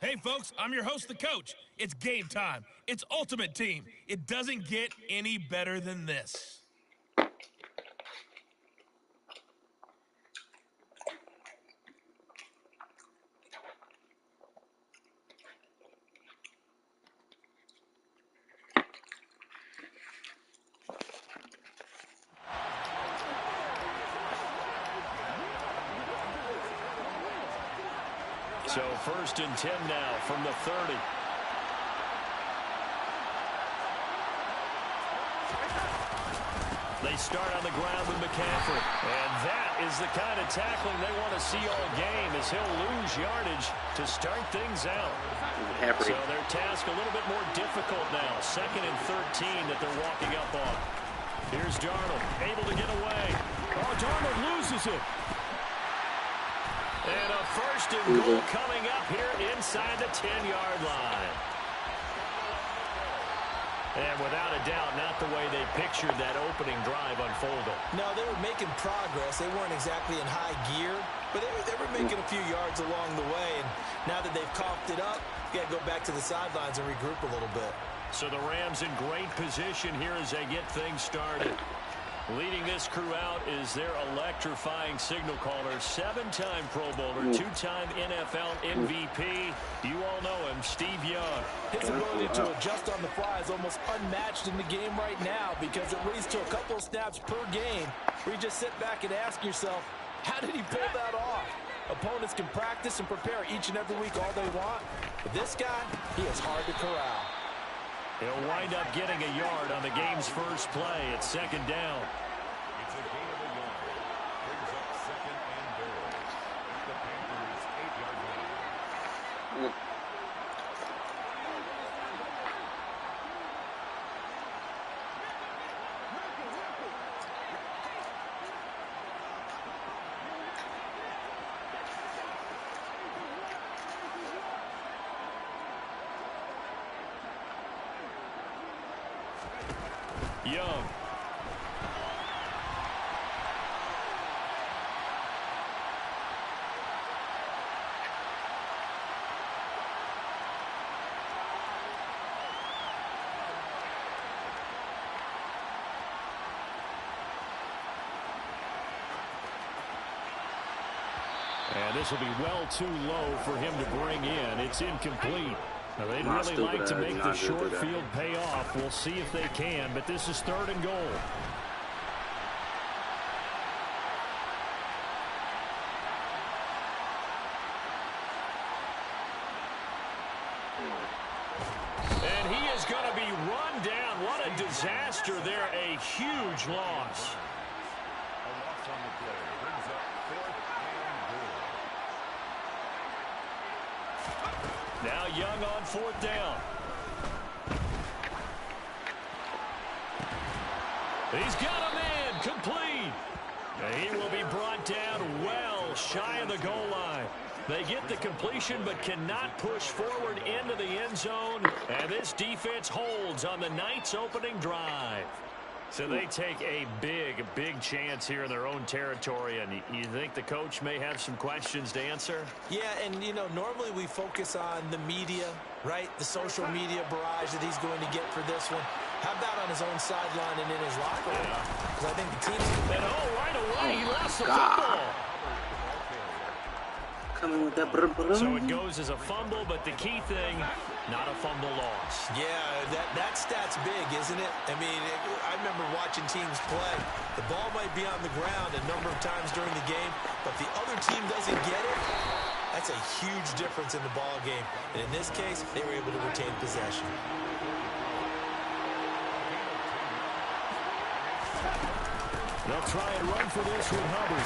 Hey, folks, I'm your host, the coach. It's game time. It's Ultimate Team. It doesn't get any better than this. So 1st and 10 now from the 30. They start on the ground with McCaffrey. And that is the kind of tackling they want to see all game, as he'll lose yardage to start things out. So their task a little bit more difficult now. 2nd and 13 that they're walking up on. Here's Darnold, able to get away. Oh, Darnold loses it. And a 1st and goal coming up here inside the 10-yard line. And without a doubt, not the way they pictured that opening drive unfolding. No, they were making progress. They weren't exactly in high gear, but they were making a few yards along the way. And now that they've coughed it up, you got to go back to the sidelines and regroup a little bit. So the Rams in great position here as they get things started. Leading this crew out is their electrifying signal caller, 7-time Pro Bowler, 2-time NFL MVP. You all know him, Steve Young. His ability to adjust on the fly is almost unmatched in the game right now, because it leads to a couple of snaps per game where you just sit back and ask yourself, how did he pull that off? Opponents can practice and prepare each and every week all they want, but this guy, he is hard to corral. He'll wind up getting a yard on the game's first play at 2nd down. It's a gain of a yard. Brings up 2nd and goal. The Panthers' 8-yard line. Young. And this will be well too low for him to bring in. It's incomplete. Now, they'd really like to make the short field pay off. We'll see if they can, but this is 3rd and goal. And he is going to be run down. What a disaster there. A huge loss. A loss on the play. Brings up 4th and goal. Now Young on 4th down. He's got him in. Complete. He will be brought down well shy of the goal line. They get the completion but cannot push forward into the end zone. And this defense holds on the night's opening drive. So they take a big chance here in their own territory. And you think the coach may have some questions to answer? Yeah, and, you know, normally we focus on the media, right? The social media barrage that he's going to get for this one. How about on his own sideline and in his locker room? Because I think the team's... And right away, he lost the football. Coming with that So it goes as a fumble, but the key thing, not a fumble loss. Yeah, that stat's big, isn't it? I mean, I remember watching teams play. The ball might be on the ground a number of times during the game, but if the other team doesn't get it, that's a huge difference in the ball game. And in this case, they were able to retain possession. They'll try and run for this with Hubbard.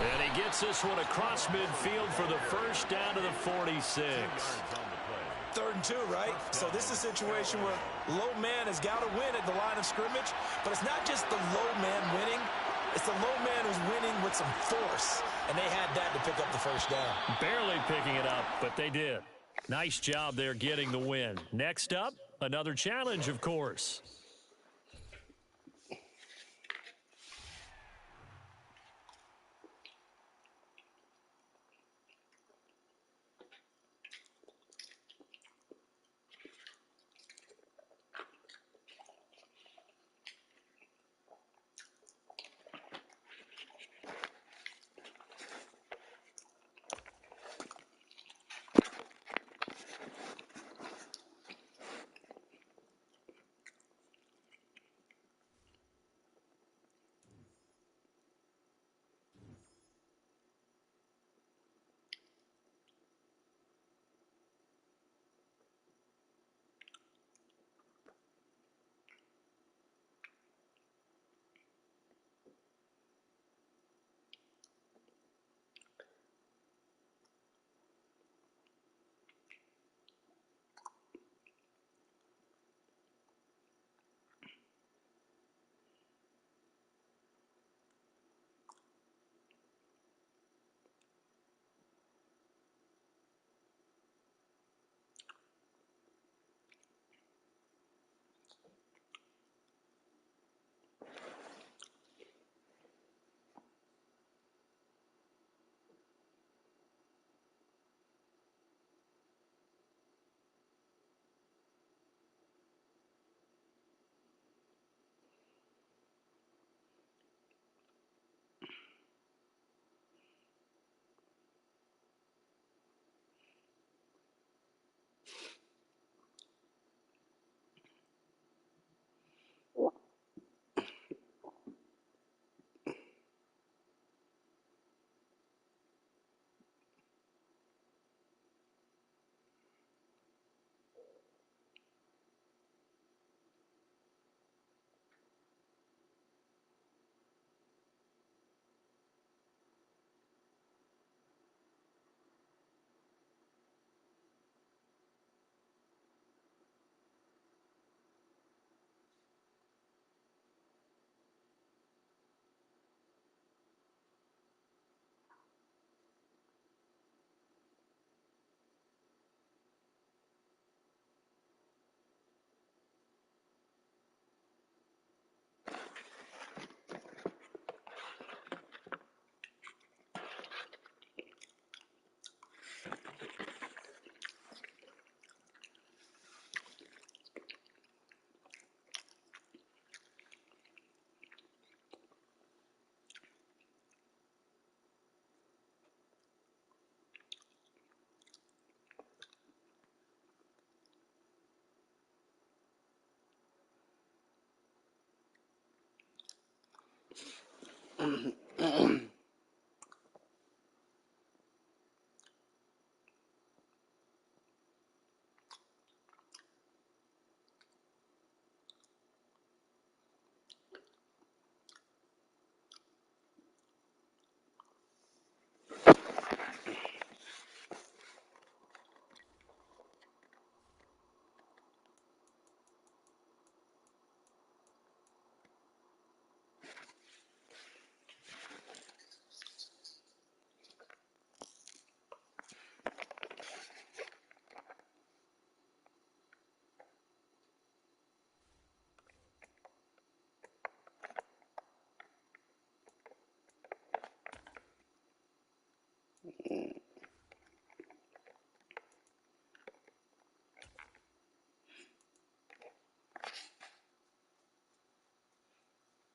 And he gets this one across midfield for the first down to the 46. 3rd and 2, right? So this is a situation where low man has got to win at the line of scrimmage, but it's not just the low man winning. It's the low man who's winning with some force, and they had that to pick up the first down. Barely picking it up, but they did. Nice job there getting the win. Next up, another challenge, of course.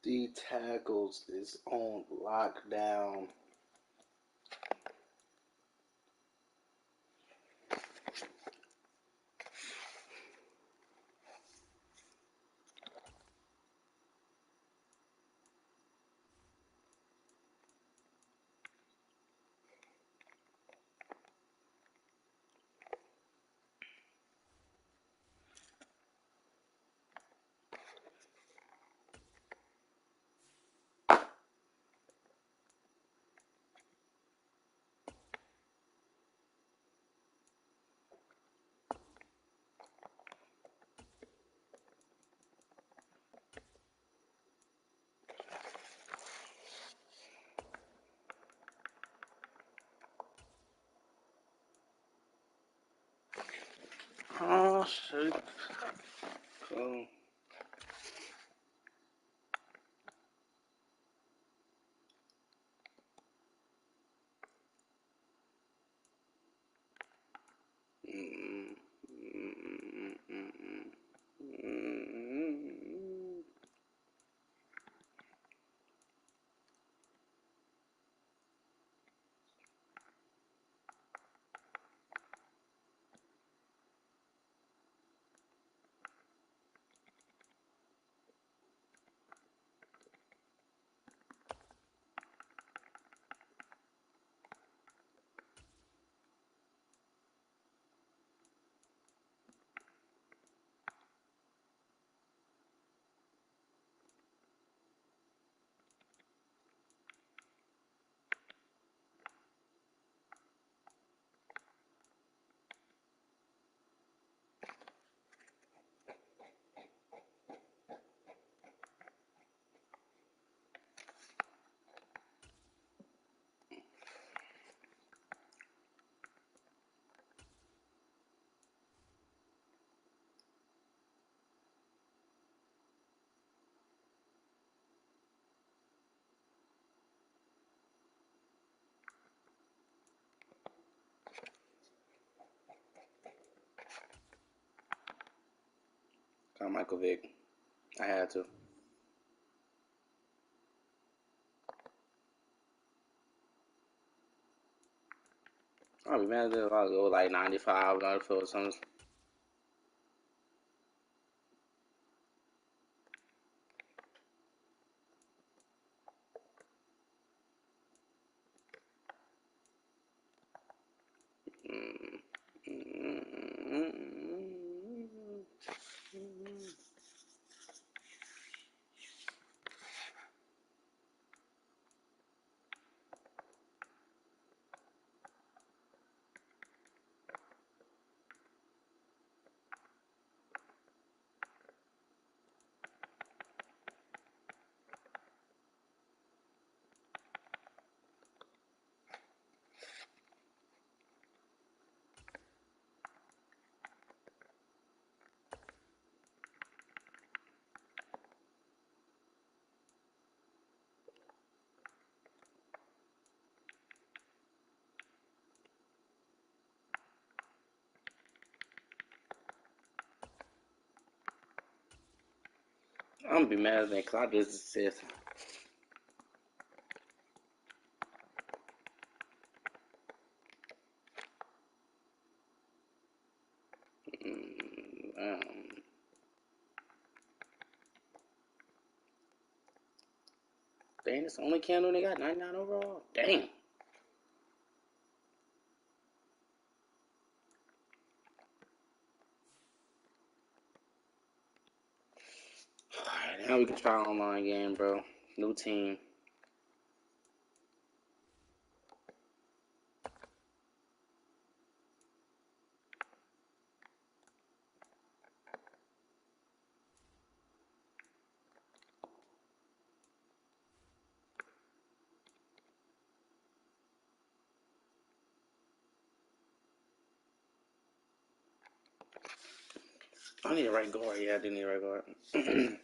D tackles is on lockdown. shit. Cool. Got Michael Vick. I had to. I'll be mad if I go like 95, 94 or something. I'm gonna be mad at me because I just said. Dang, it's the only candle they got 99 overall. Dang. Alright, now we can try online game, bro. New team. I need a right guard. Yeah, I do need a right guard.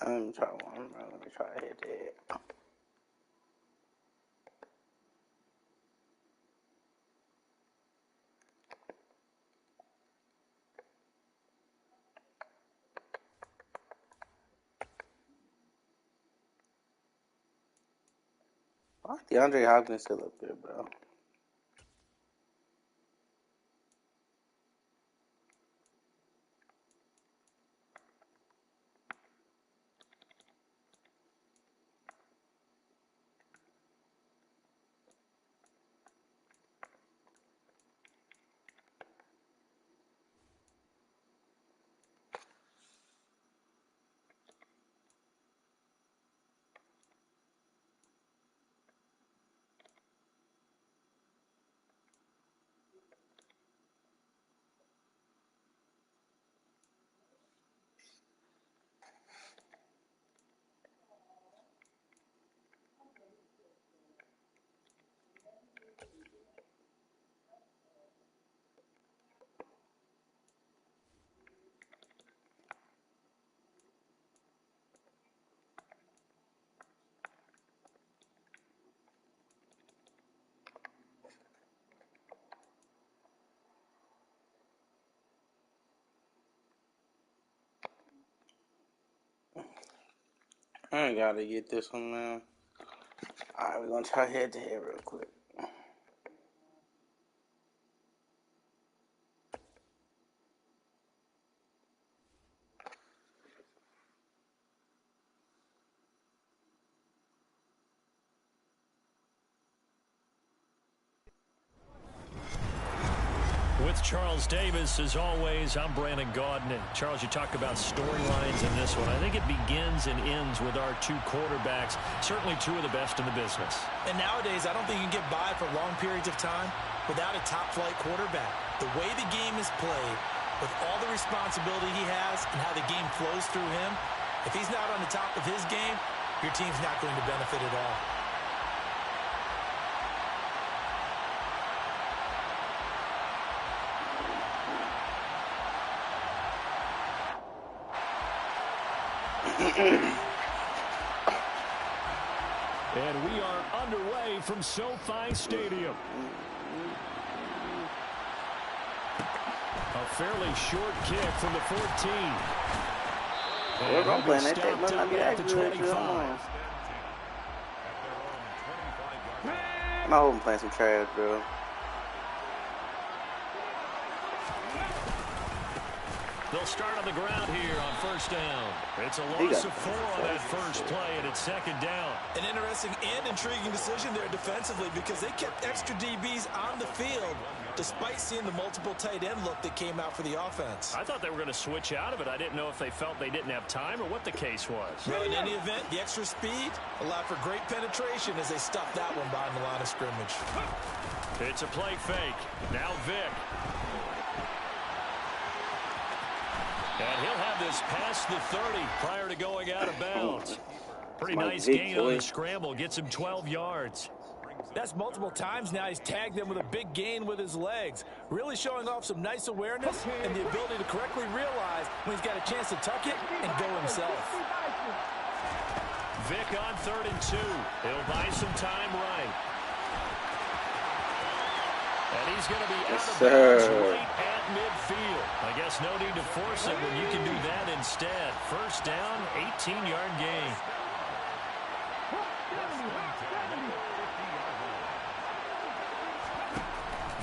Let me try one. Let me try to hit that. Why DeAndre Hopkins still up there, bro? I gotta get this one, man. Alright, we're gonna try head to head real quick. With Charles Davis, as always, I'm Brandon Gaudin. And Charles, you talk about storylines in this one. I think it begins and ends with our two quarterbacks, certainly two of the best in the business. And nowadays, I don't think you can get by for long periods of time without a top-flight quarterback. The way the game is played, with all the responsibility he has and how the game flows through him, if he's not on the top of his game, your team's not going to benefit at all. And we are underway from SoFi Stadium. A fairly short kick from the 14. And I'm playing that stopped must not be at that the good. 25. I hope I'm playing some trash, bro. They'll start on the ground here on first down. It's a loss of 4 on that first play, and it's second down. An interesting and intriguing decision there defensively because they kept extra DBs on the field despite seeing the multiple tight end look that came out for the offense. I thought they were going to switch out of it. I didn't know if they felt they didn't have time or what the case was. Well, in any event, the extra speed allowed for great penetration as they stuffed that one behind the line of scrimmage. It's a play fake. Now Vic. And he'll have this past the 30 prior to going out of bounds. Pretty nice gain on the scramble. Gets him 12 yards. That's multiple times now he's tagged them with a big gain with his legs. Really showing off some nice awareness and the ability to correctly realize when he's got a chance to tuck it and go himself. Vic on 3rd and 2. He'll buy some time right. And he's going to be out of bounds right at midfield. I guess no need to force it when you can do that instead. First down, 18-yard gain.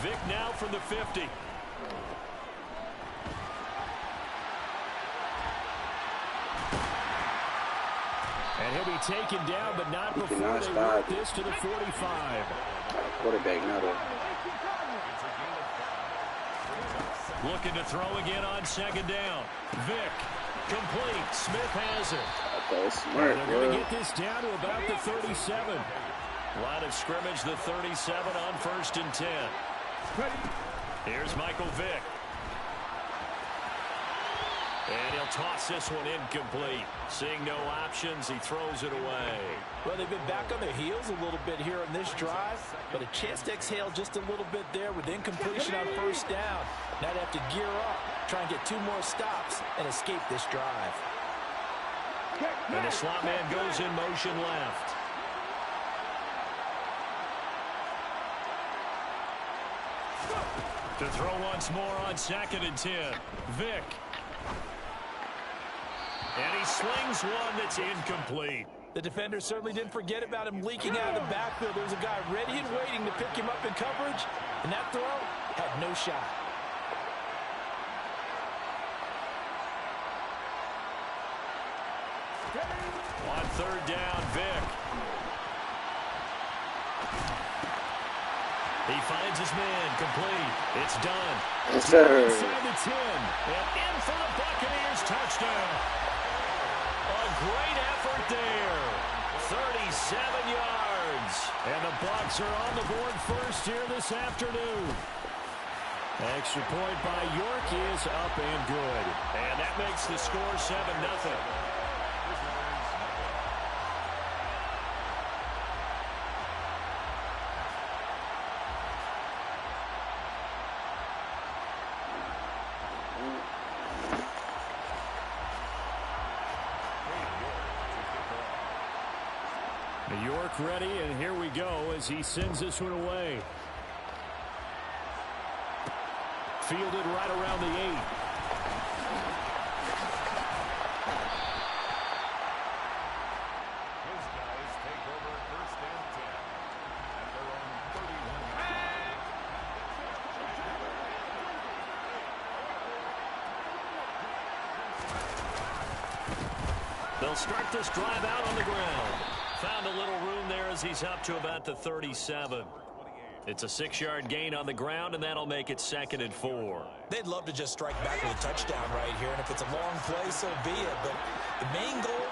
Vic now from the 50. And he'll be taken down, but not before they work this to the 45. Quarterback now, though. Looking to throw again on second down. Vic, complete. Smith has it. Okay, smart, and they're going to get this down to about the 37. Line of scrimmage, the 37 on 1st and 10. Here's Michael Vick. And he'll toss this one incomplete. Seeing no options, he throws it away. Well, they've been back on their heels a little bit here on this drive, but a chance to exhale just a little bit there with incompletion on first down. Now they have to gear up, try and get 2 more stops, and escape this drive. And the slot man goes in motion left. To throw once more on 2nd and 10. Vick. And he slings one that's incomplete. The defender certainly didn't forget about him leaking out of the backfield. There was a guy ready and waiting to pick him up in coverage, and that throw had no shot. On 3rd down, Vick. He finds his man, complete. It's done. Yes, sir. Inside the 10, and in for the Buccaneers touchdown. A great effort there. 37 yards. And the Bucs are on the board first here this afternoon. Extra point by York is up and good. And that makes the score 7-0. York ready, and here we go as he sends this one away. Fielded right around the 8. His guys take over 1st and 10 at their own 31. They'll start this drive out on the ground. Found a little room there as he's up to about the 37. It's a 6-yard gain on the ground, and that'll make it 2nd and 4. They'd love to just strike back with a touchdown right here, and if it's a long play, so be it. But the main goal,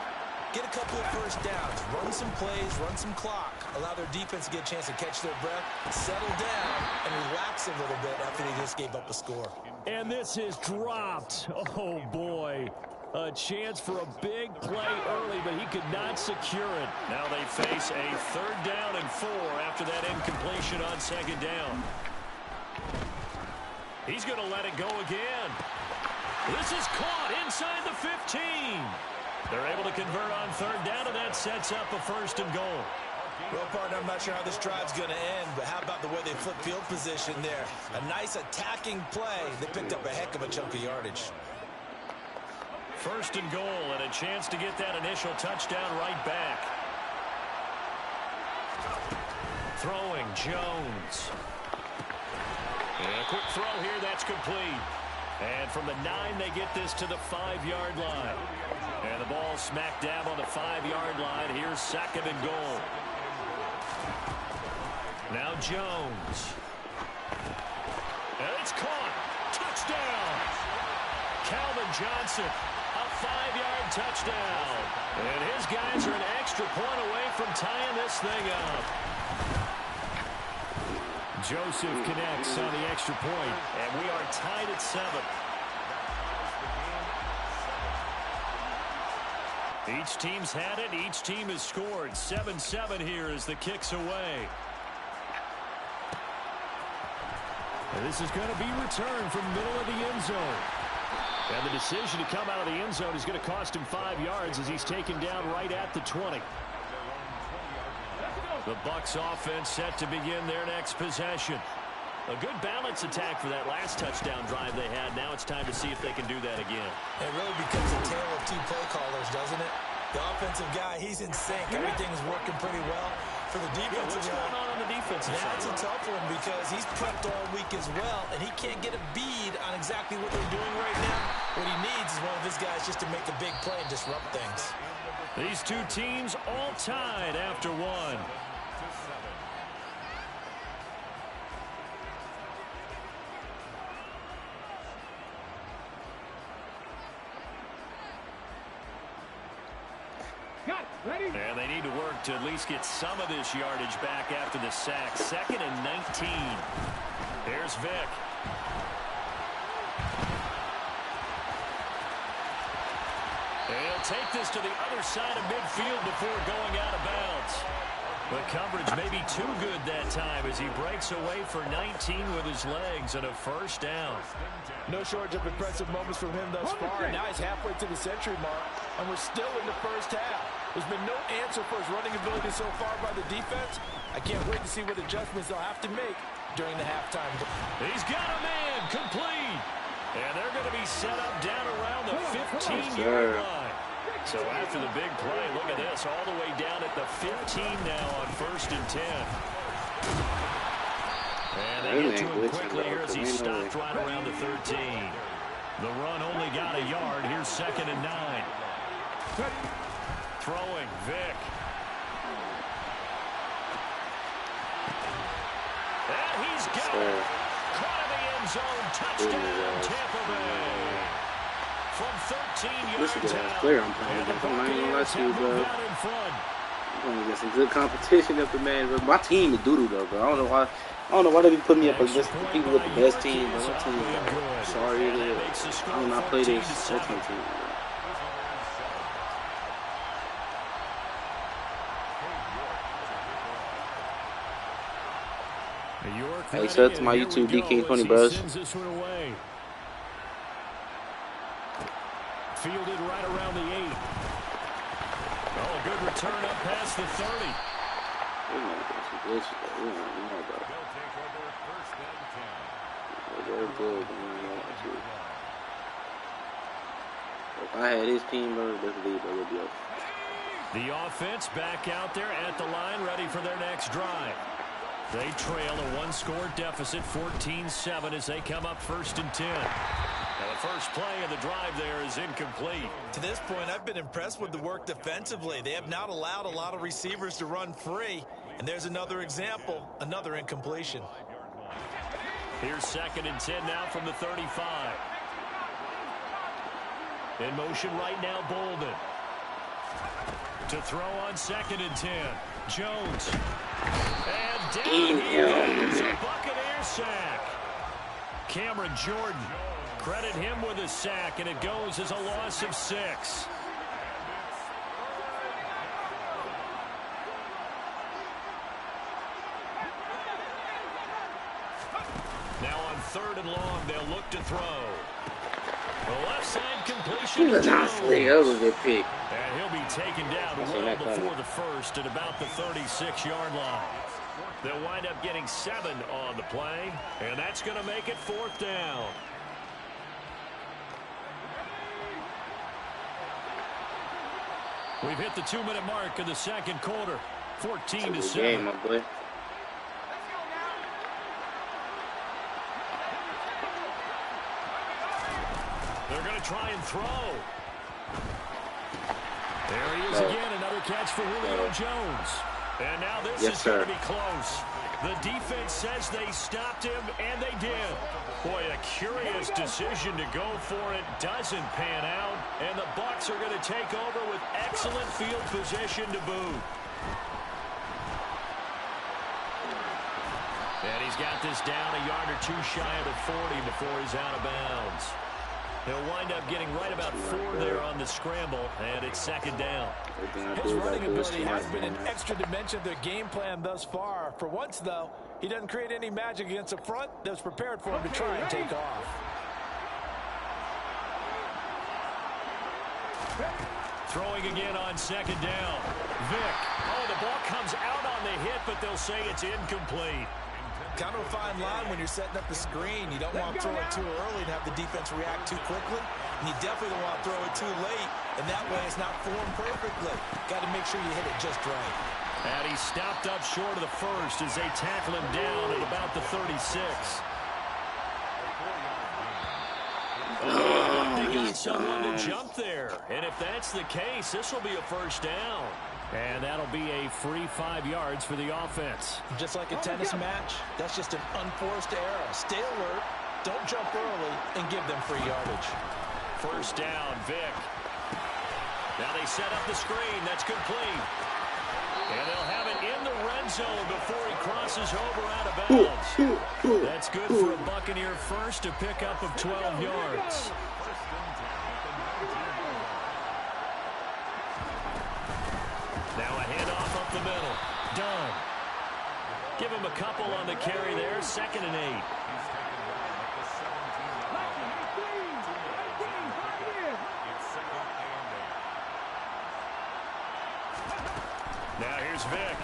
get a couple of first downs, run some plays, run some clock, allow their defense to get a chance to catch their breath, settle down, and relax a little bit after they just gave up a score. And this is dropped. Oh, boy. A chance for a big play early, but he could not secure it. Now they face a 3rd down and 4 after that incompletion on 2nd down. He's going to let it go again. This is caught inside the 15. They're able to convert on 3rd down, and that sets up a 1st and goal. Well, partner, I'm not sure how this drive's going to end, but how about the way they flip field position there? A nice attacking play. They picked up a heck of a chunk of yardage. 1st and goal, and a chance to get that initial touchdown right back. Throwing, Jones. And a quick throw here, that's complete. And from the 9, they get this to the 5-yard line. And the ball smack dab on the 5-yard line. Here's 2nd and goal. Now Jones. And it's caught. Touchdown. Calvin Johnson. A 5-yard touchdown. And his guys are an extra point away from tying this thing up. Joseph connects on the extra point, and we are tied at 7. Each team's had it. Each team has scored. 7-7 here as the kick's away. And this is going to be returned from the middle of the end zone. And the decision to come out of the end zone is going to cost him 5 yards as he's taken down right at the 20. The Bucs offense set to begin their next possession. A good balance attack for that last touchdown drive they had. Now it's time to see if they can do that again. It really becomes a tale of 2 play callers, doesn't it? The offensive guy, he's in sync. Everything's working pretty well. For the defensive what's going on the defensive side? That's a tough one because he's prepped all week as well, and he can't get a bead on exactly what they're doing right now. What he needs is one of his guys just to make a big play and disrupt things. These two teams all tied after 1. And they need to work to at least get some of this yardage back after the sack. 2nd and 19. Here's Vick. And he'll take this to the other side of midfield before going out of bounds. The coverage may be too good that time as he breaks away for 19 with his legs and a first down. No shortage of impressive moments from him thus far. Now he's halfway to the century mark, and we're still in the first half. There's been no answer for his running ability so far by the defense. I can't wait to see what adjustments they'll have to make during the halftime. He's got a man complete. And they're going to be set up down around the 15-yard line. So after the big play, look at this, all the way down at the 15 now on 1st and 10. And they get to him quickly here as he stopped right around the 13. The run only got a yard. Here's 2nd and 9. Throwing, Vick. And he's got it. Caught in the end zone. Touchdown, Tampa Bay. From 13 yards out. Clear, I'm playing against. I'm not even gonna lie to you, bro. I'm gonna get some good competition up the man. But my team is doo-doo though, bro. I don't know why they be putting me up against the people with the best team, bro. My team is like, sorry it is. I do not play this second team, bro. Hey, shout out to my YouTube deeking20 bros. Fielded right around the 8. Oh, good return up past the 30. If I had his team, bro, this lead, bro, would be up. The offense back out there at the line, ready for their next drive. They trail a one-score deficit, 14-7, as they come up 1st and 10. Now the first play of the drive there is incomplete. To this point, I've been impressed with the work defensively. They have not allowed a lot of receivers to run free. And there's another example, another incompletion. Here's 2nd and 10 now from the 35. In motion right now, Bolden. To throw on 2nd and 10. Jones. And down he goes, a Buccaneer sack. Cameron Jordan. Credit him with a sack, and it goes as a loss of 6. Now on 3rd and long, they'll look to throw. The left side completion. That was a good pick. And he'll be taken down well before the first at about the 36-yard line. They'll wind up getting 7 on the play, and that's going to make it 4th down. We've hit the 2-minute mark of the second quarter. 14-7. Game, my boy. They're going to try and throw. There he is again, another catch for Julio Jones. And now this is going to be close. The defense says they stopped him, and they did. Boy, a curious decision to go for it. Doesn't pan out, and the Bucs are going to take over with excellent field position to boot. And he's got this down a yard or two shy of the 40 before he's out of bounds. He'll wind up getting right about 4 there on the scramble, and it's 2nd down. His running ability has been an extra dimension of their game plan thus far. For once, though, he doesn't create any magic against a front that's prepared for him to try and take off. Throwing again on 2nd down. Vick. Oh, the ball comes out on the hit, but they'll say it's incomplete. Kind of a fine line when you're setting up the screen. You don't want to throw it too early and have the defense react too quickly. And you definitely don't want to throw it too late. And that way it's not formed perfectly. Got to make sure you hit it just right. And he stopped up short of the first as they tackle him down at about the 36. They got someone to jump there. And if that's the case, this will be a first down. And that'll be a free 5 yards for the offense. Just like a tennis match, that's just an unforced error. Stay alert, don't jump early, and give them free yardage. First down, Vick. Now they set up the screen. That's complete. And they'll have it in the red zone before he crosses over out of bounds. That's good for a Buccaneer first to pick up of 12 yards. Now a handoff up the middle. done. Give him a couple on the carry there, 2nd and 8. Now here's Vic.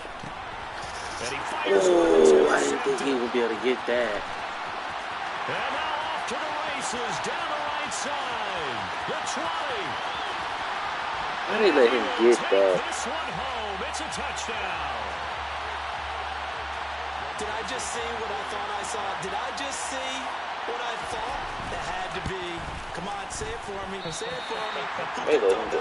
And he fires I didn't think he would be able to get that. And now off to the races, down the right side. The 20. I didn't let him get that. This one home. It's a touchdown. Did I just see what I thought I saw? Did I just see what I thought? That had to be. Come on, say it for me. Say it for me. They let him do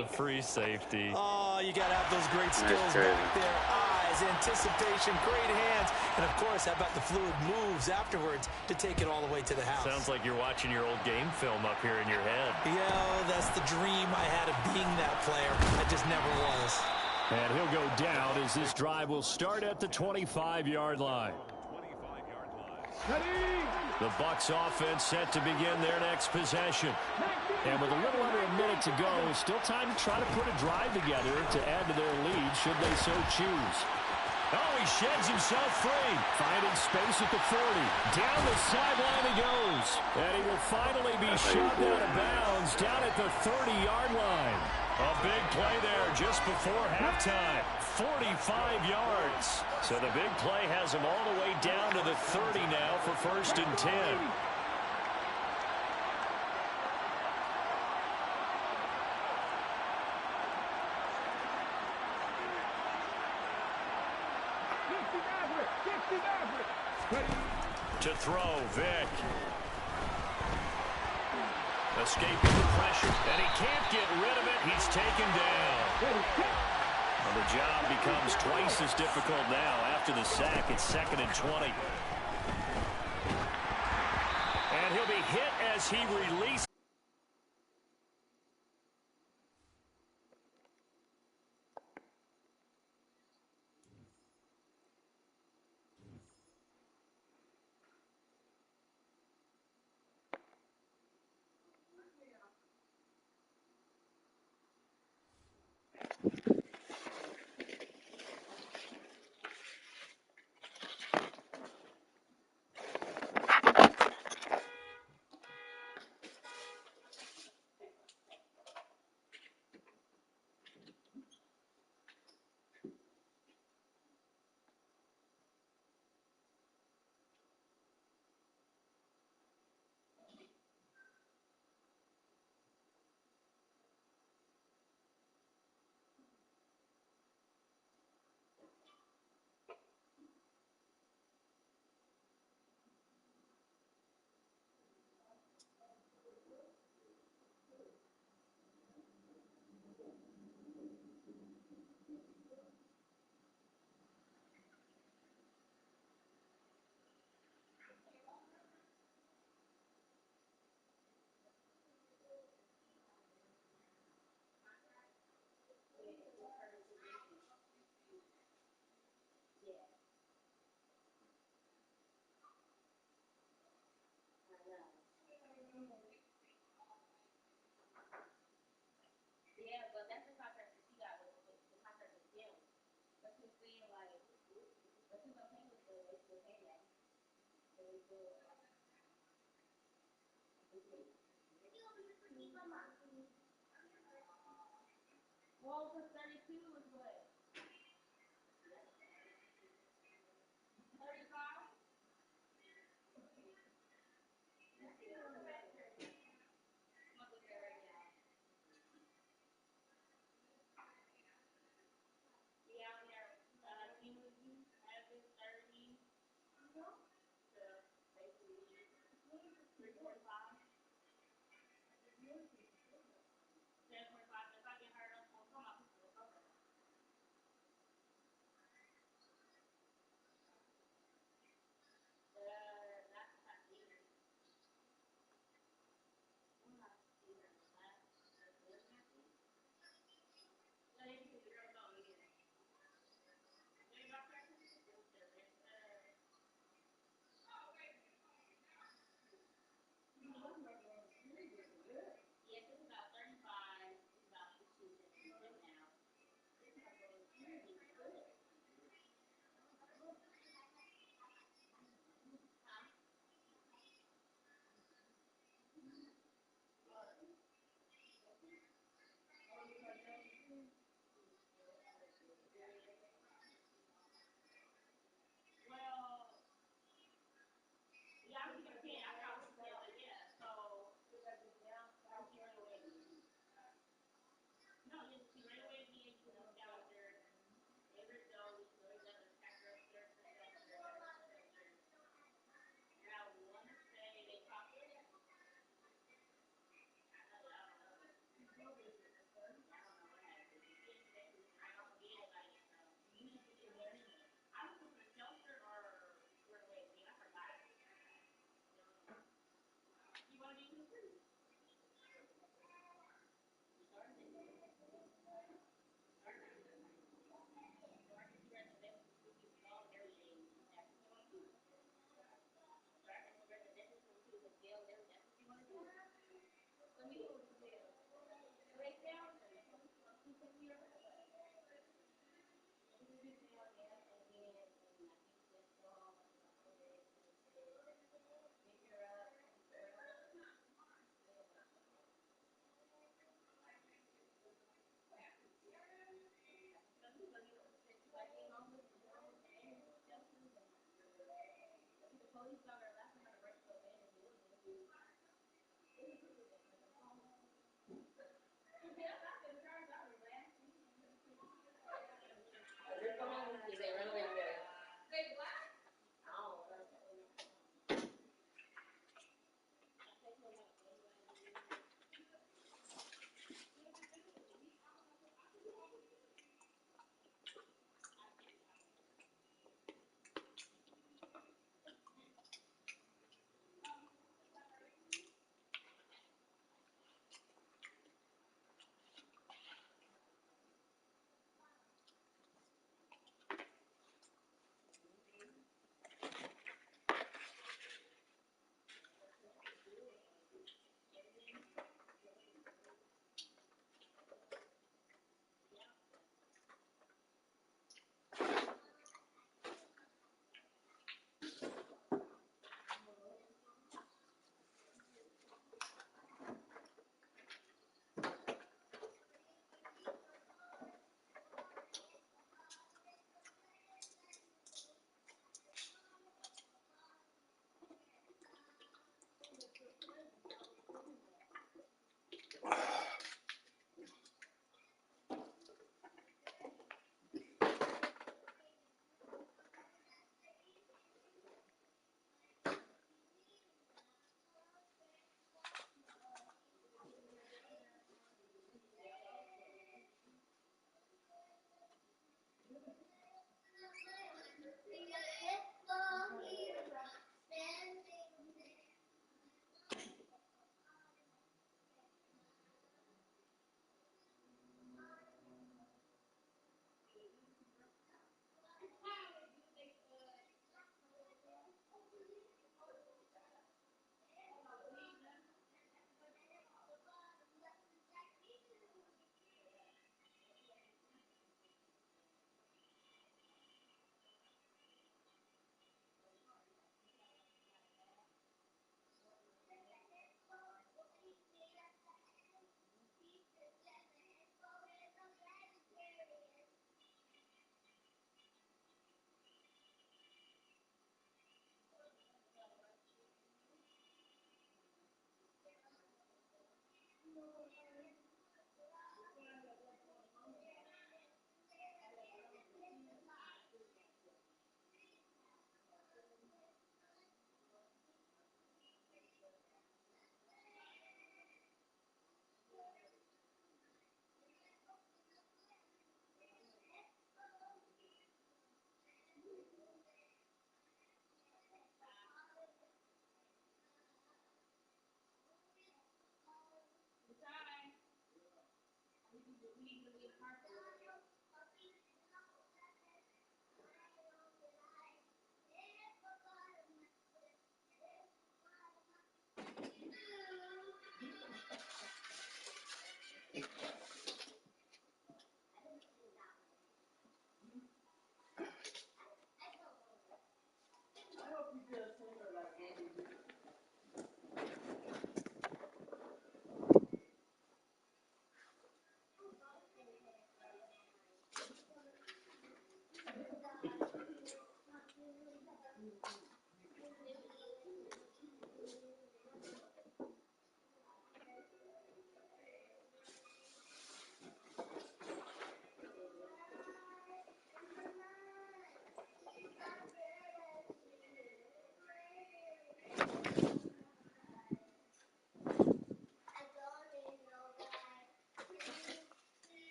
it. Free safety. Oh, you got to have those great skills back there. Eyes, anticipation, great hands. And, of course, how about the fluid moves afterwards to take it all the way to the house? Sounds like you're watching your old game film up here in your head. Yeah, that's the dream I had of being that player. I just never was. And he'll go down as this drive will start at the 25-yard line. The Bucs offense set to begin their next possession. And with a little under a minute to go, still time to try to put a drive together to add to their lead should they so choose. Oh, he sheds himself free. Finding space at the 40. Down the sideline he goes. And he will finally be shot out of bounds down at the 30-yard line. A big play there just before halftime. 45 yards. So the big play has him all the way down to the 30 now for 1st and 10. To throw, Vic. Escaping the pressure, and he can't get rid of it. He's taken down. Well, the job becomes twice as difficult now after the sack. It's 2nd and 20. And he'll be hit as he releases.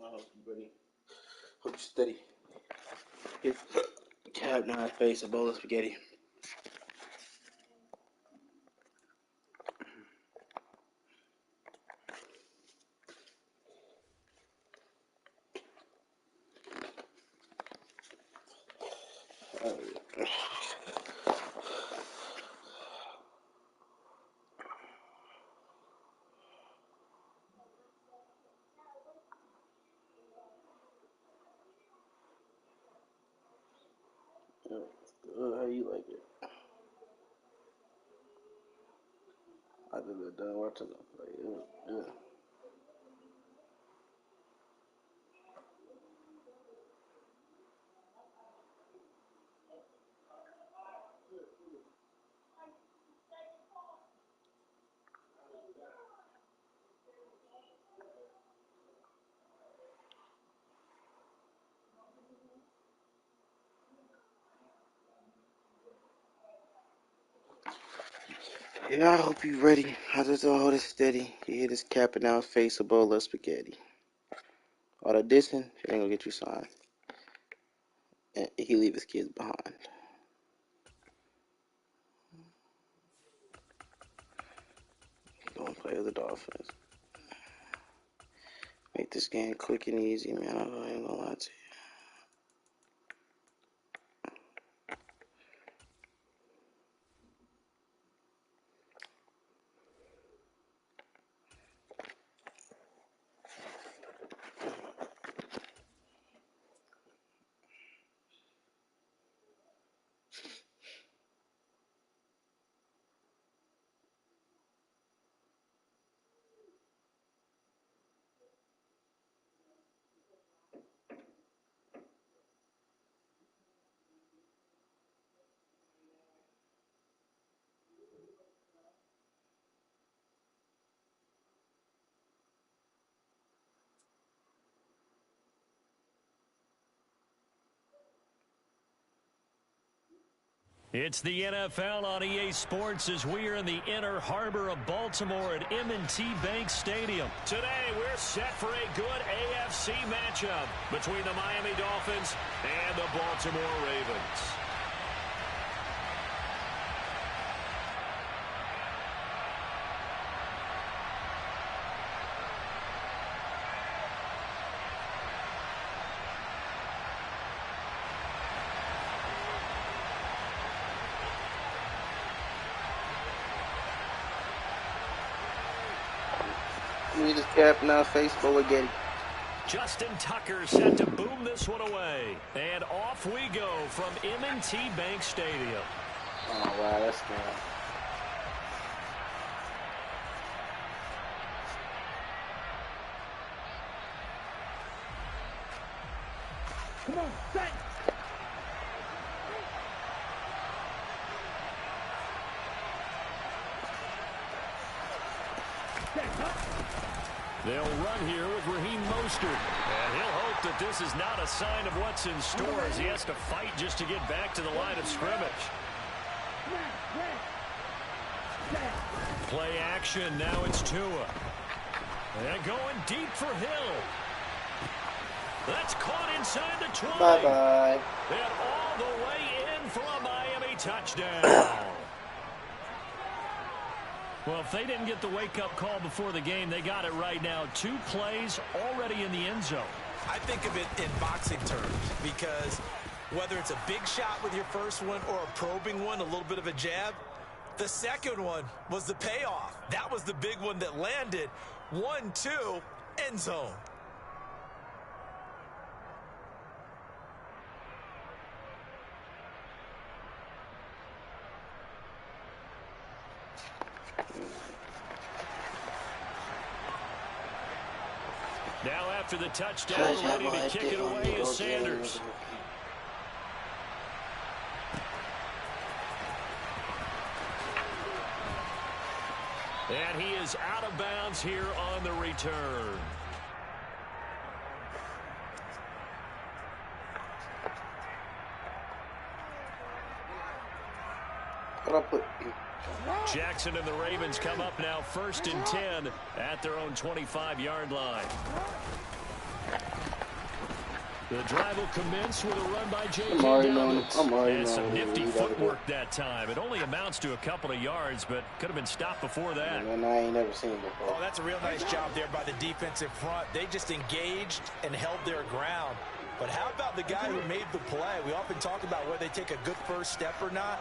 I hope you're ready. Hope you're steady. Get cap, knife, face, a bowl of spaghetti. How you like it? I just got done watching them play. It was good. Yeah, I hope you're ready. I just hold it steady. You hit his cap and now face, a bowl of spaghetti. All the dissing, it ain't gonna get you signed. And he leave his kids behind. Go and play with the Dolphins. Make this game quick and easy, man. I ain't gonna lie to you. It's the NFL on EA Sports as we are in the inner harbor of Baltimore at M&T Bank Stadium. Today, we're set for a good AFC matchup between the Miami Dolphins and the Baltimore Ravens. We just kept now face forward getting. Justin Tucker set to boom this one away. And off we go from M&T Bank Stadium. Oh, wow, that's good. Come on, set. They'll run here with Raheem Mostert. And he'll hope that this is not a sign of what's in store as he has to fight just to get back to the line of scrimmage. Play action. Now it's Tua. And going deep for Hill. That's caught inside the 20. Bye-bye. And all the way in for a Miami touchdown. Well, if they didn't get the wake-up call before the game, they got it right now. 2 plays already in the end zone. I think of it in boxing terms because whether it's a big shot with your first one or a probing one, a little bit of a jab, the second one was the payoff. That was the big one that landed. 1-2, end zone. Now after the touchdown, ready to kick it away is Sanders. And he is out of bounds here on the return. Jackson and the Ravens come up now 1st and 10 at their own 25-yard line. The drive will commence with a run by J.K. Dobbins. And some nifty footwork that time. It only amounts to a couple of yards, but could have been stopped before that. And I ain't never seen it before. Oh, that's a real nice job there by the defensive front. They just engaged and held their ground. But how about the guy who made the play? We often talk about whether they take a good first step or not.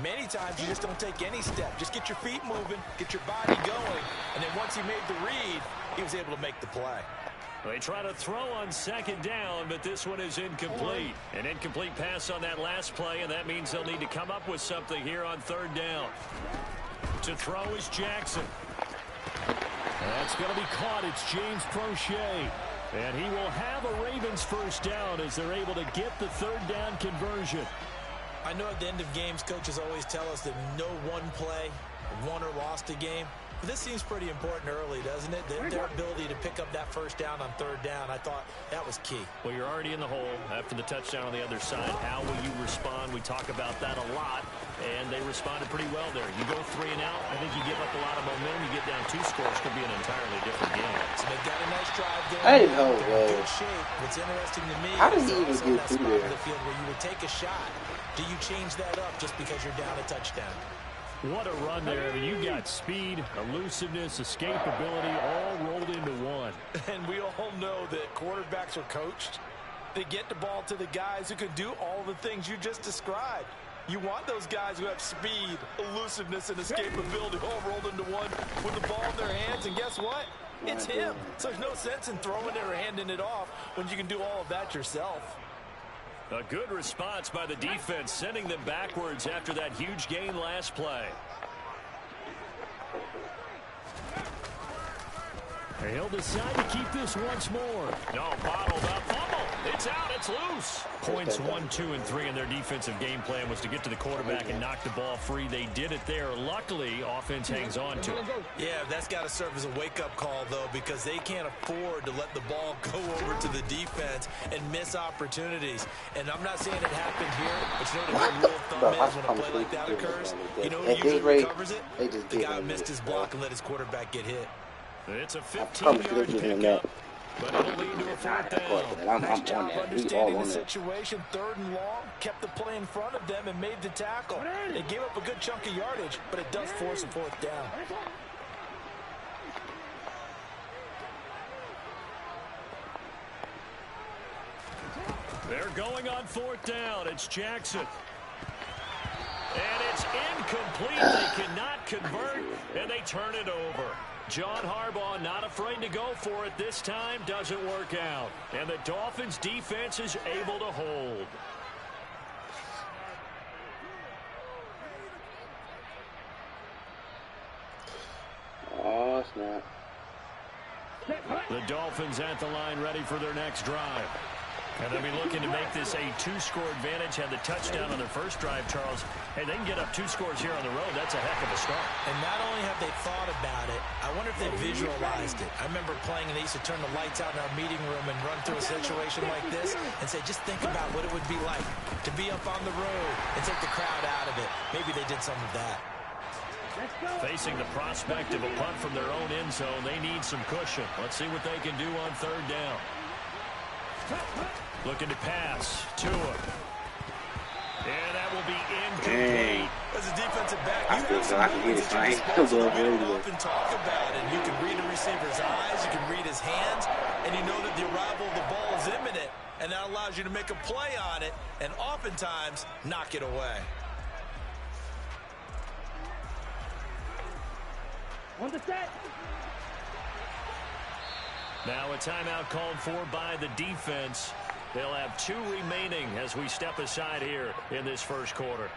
Many times you just don't take any step. Just get your feet moving, get your body going, and then once he made the read, he was able to make the play. They try to throw on 2nd down, but this one is incomplete. An incomplete pass on that last play, and that means they'll need to come up with something here on 3rd down. To throw is Jackson. That's going to be caught. It's James Prochet. And he will have a Ravens 1st down as they're able to get the 3rd down conversion. I know at the end of games, coaches always tell us that no one play won or lost a game. But this seems pretty important early, doesn't it? Their ability to pick up that 1st down on 3rd down, I thought that was key. Well, you're already in the hole after the touchdown on the other side. How will you respond? We talk about that a lot, and they responded pretty well there. You go 3 and out, I think you give up a lot of momentum. You get down 2 scores, could be an entirely different game. So they've got a nice drive there. I didn't know, good shape. What's interesting to me how did is he even get that through spot there? of the field where you would take a shot. Do you change that up just because you're down a touchdown? What a run there. I mean, you got speed, elusiveness, escapability all rolled into one. And we all know that quarterbacks are coached. They get the ball to the guys who can do all the things you just described. You want those guys who have speed, elusiveness, and escapability all rolled into one with the ball in their hands. And guess what? It's him. So there's no sense in throwing it or handing it off when you can do all of that yourself. A good response by the defense, sending them backwards after that huge gain last play. He'll decide to keep this once more. No, bottled up. Fumble. It's out. It's loose. Points 1, 2, and 3 in their defensive game plan was to get to the quarterback and knock the ball free. They did it there. Luckily, offense hangs on to it. Yeah, that's got to serve as a wake-up call, though, because they can't afford to let the ball go over to the defense and miss opportunities. And I'm not saying it happened here, but you know what the rule of thumb is when a play like that occurs? You know who usually recovers it? The guy who missed his block and let his quarterback get hit. It's a 15-yard pickup, but it'll lead to a 4th down. Nice job understanding the situation. 3rd and long, kept the play in front of them and made the tackle. They gave up a good chunk of yardage, but it does force a 4th down. They're going on 4th down. It's Jackson. And it's incomplete. They cannot convert, and they turn it over. John Harbaugh not afraid to go for it this time. Doesn't work out. And the Dolphins defense is able to hold. Oh, snap. The Dolphins at the line ready for their next drive. And they'll be looking to make this a 2-score advantage. Had the touchdown on their first drive, Charles. Hey, they can get up 2 scores here on the road. That's a heck of a start. And not only have they thought about it, I wonder if they visualized it. I remember playing, and they used to turn the lights out in our meeting room and run through a situation like this and say, just think about what it would be like to be up on the road and take the crowd out of it. Maybe they did some of that. Facing the prospect of a punt from their own end zone, they need some cushion. Let's see what they can do on third down. Looking to pass. Tua. And that will be incomplete. As a defensive back, you I have some moments at your disposal that we don't often talk about. And you can read a receiver's eyes, you can read his hands, and you know that the arrival of the ball is imminent. And that allows you to make a play on it and oftentimes knock it away. On the set. Now a timeout called for by the defense. They'll have 2 remaining as we step aside here in this first quarter.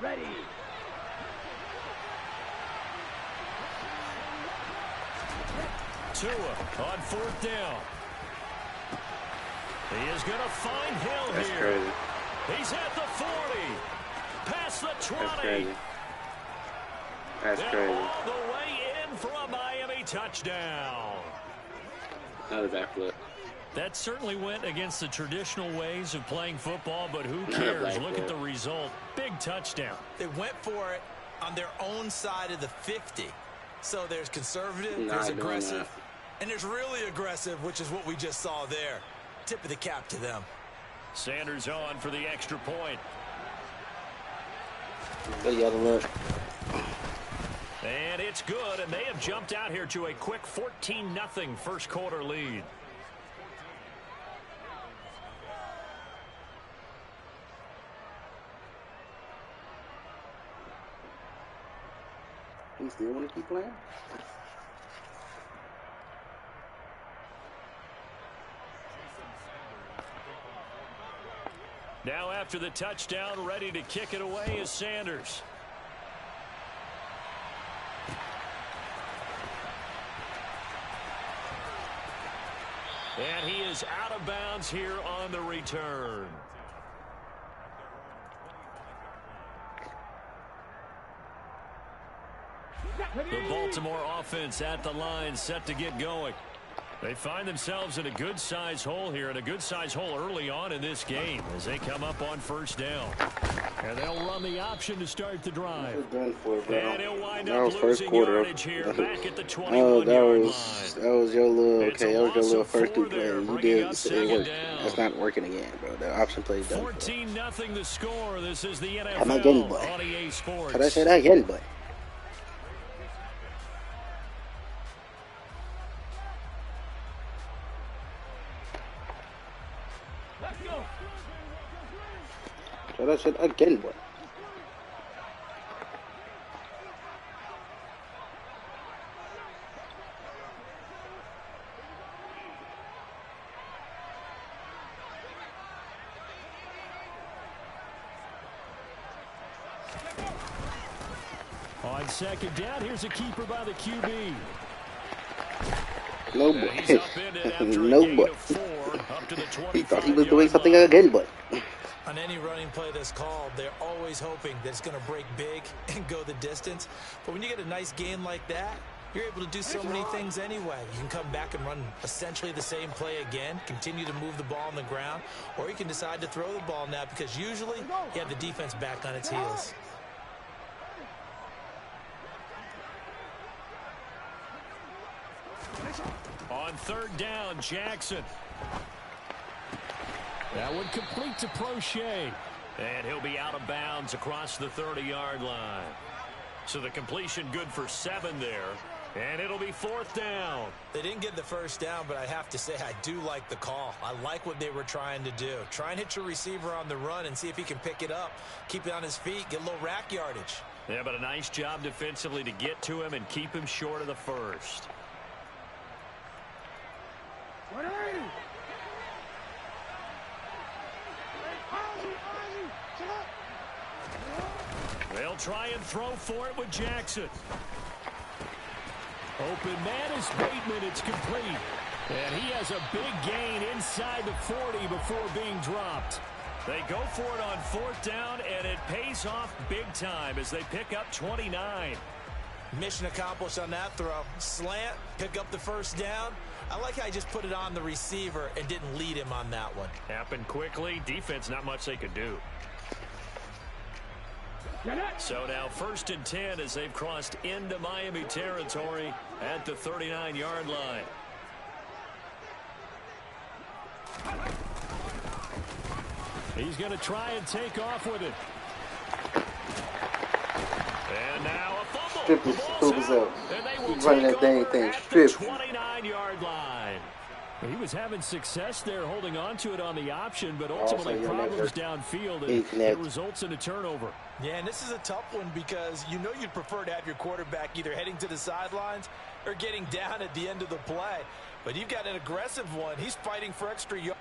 Ready. Tua on 4th down. He is going to find Hill That's here. crazy. He's at the 40. Past the 20. That's crazy. That's They're crazy. all the way in for a Miami touchdown. Another backflip. That certainly went against the traditional ways of playing football, but who cares? Look at the result. Big touchdown. They went for it on their own side of the 50. So there's conservative, there's aggressive, and there's really aggressive, which is what we just saw there. Tip of the cap to them. Sanders on for the extra point. Good yellow look. And it's good, and they have jumped out here to a quick 14-0 first quarter lead. You still want to keep playing? Now after the touchdown, ready to kick it away is Sanders. And he is out of bounds here on the return. The Baltimore offense at the line, set to get going. They find themselves in a good-sized hole here, and a good-sized hole early on in this game as they come up on first down. And they'll run the option to start the drive. Done for, bro. And he'll wind That up was first losing quarter. yardage here back at the Oh, 21-yard line. that was your little, It's okay, a that was your loss little of first 4 2 there, plays. You bringing did up it second work. down. That's not working again, bro. The option play done. 14-0 the score. This is the I'm again, boy. NFL on EA Sports. Could I say that again, boy? So that's it again, boy. On second down, here's a keeper by the QB. No, And boy. he's upended after a No, gain boy. of 4 up to the He thought he was 25-yard doing something line. again, boy. On any running play that's called, they're always hoping that it's going to break big and go the distance. But when you get a nice gain like that, you're able to do so many things anyway. You can come back and run essentially the same play again, continue to move the ball on the ground, or you can decide to throw the ball now because usually you have the defense back on its heels. On third down, Jackson. That one complete to Prochet. And he'll be out of bounds across the 30-yard line. So the completion good for 7 there. And it'll be 4th down. They didn't get the first down, but I have to say I do like the call. I like what they were trying to do. Try and hit your receiver on the run and see if he can pick it up. Keep it on his feet, get a little rack yardage. Yeah, but a nice job defensively to get to him and keep him short of the first. They'll try and throw for it with Jackson. Open man is Bateman. It's complete. And he has a big gain inside the 40 before being dropped. They go for it on 4th down, and it pays off big time as they pick up 29. Mission accomplished on that throw. Slant, pick up the first down. I like how I just put it on the receiver and didn't lead him on that one. Happened quickly. Defense, not much they could do. So now 1st and 10 as they've crossed into Miami territory at the 39-yard line. He's going to try and take off with it. And now a fumble. Strip his stupid up. Keep running that dang thing. Strip. 29-yard line. He was having success there holding on to it on the option, but ultimately problems downfield, and it results in a turnover. Yeah, and this is a tough one because you know you'd prefer to have your quarterback either heading to the sidelines or getting down at the end of the play. But you've got an aggressive one. He's fighting for extra yards.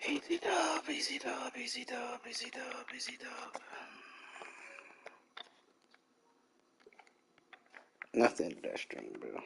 Easy dub, easy dub, easy dub, easy dub, easy dub. Nothing to that stream, bro.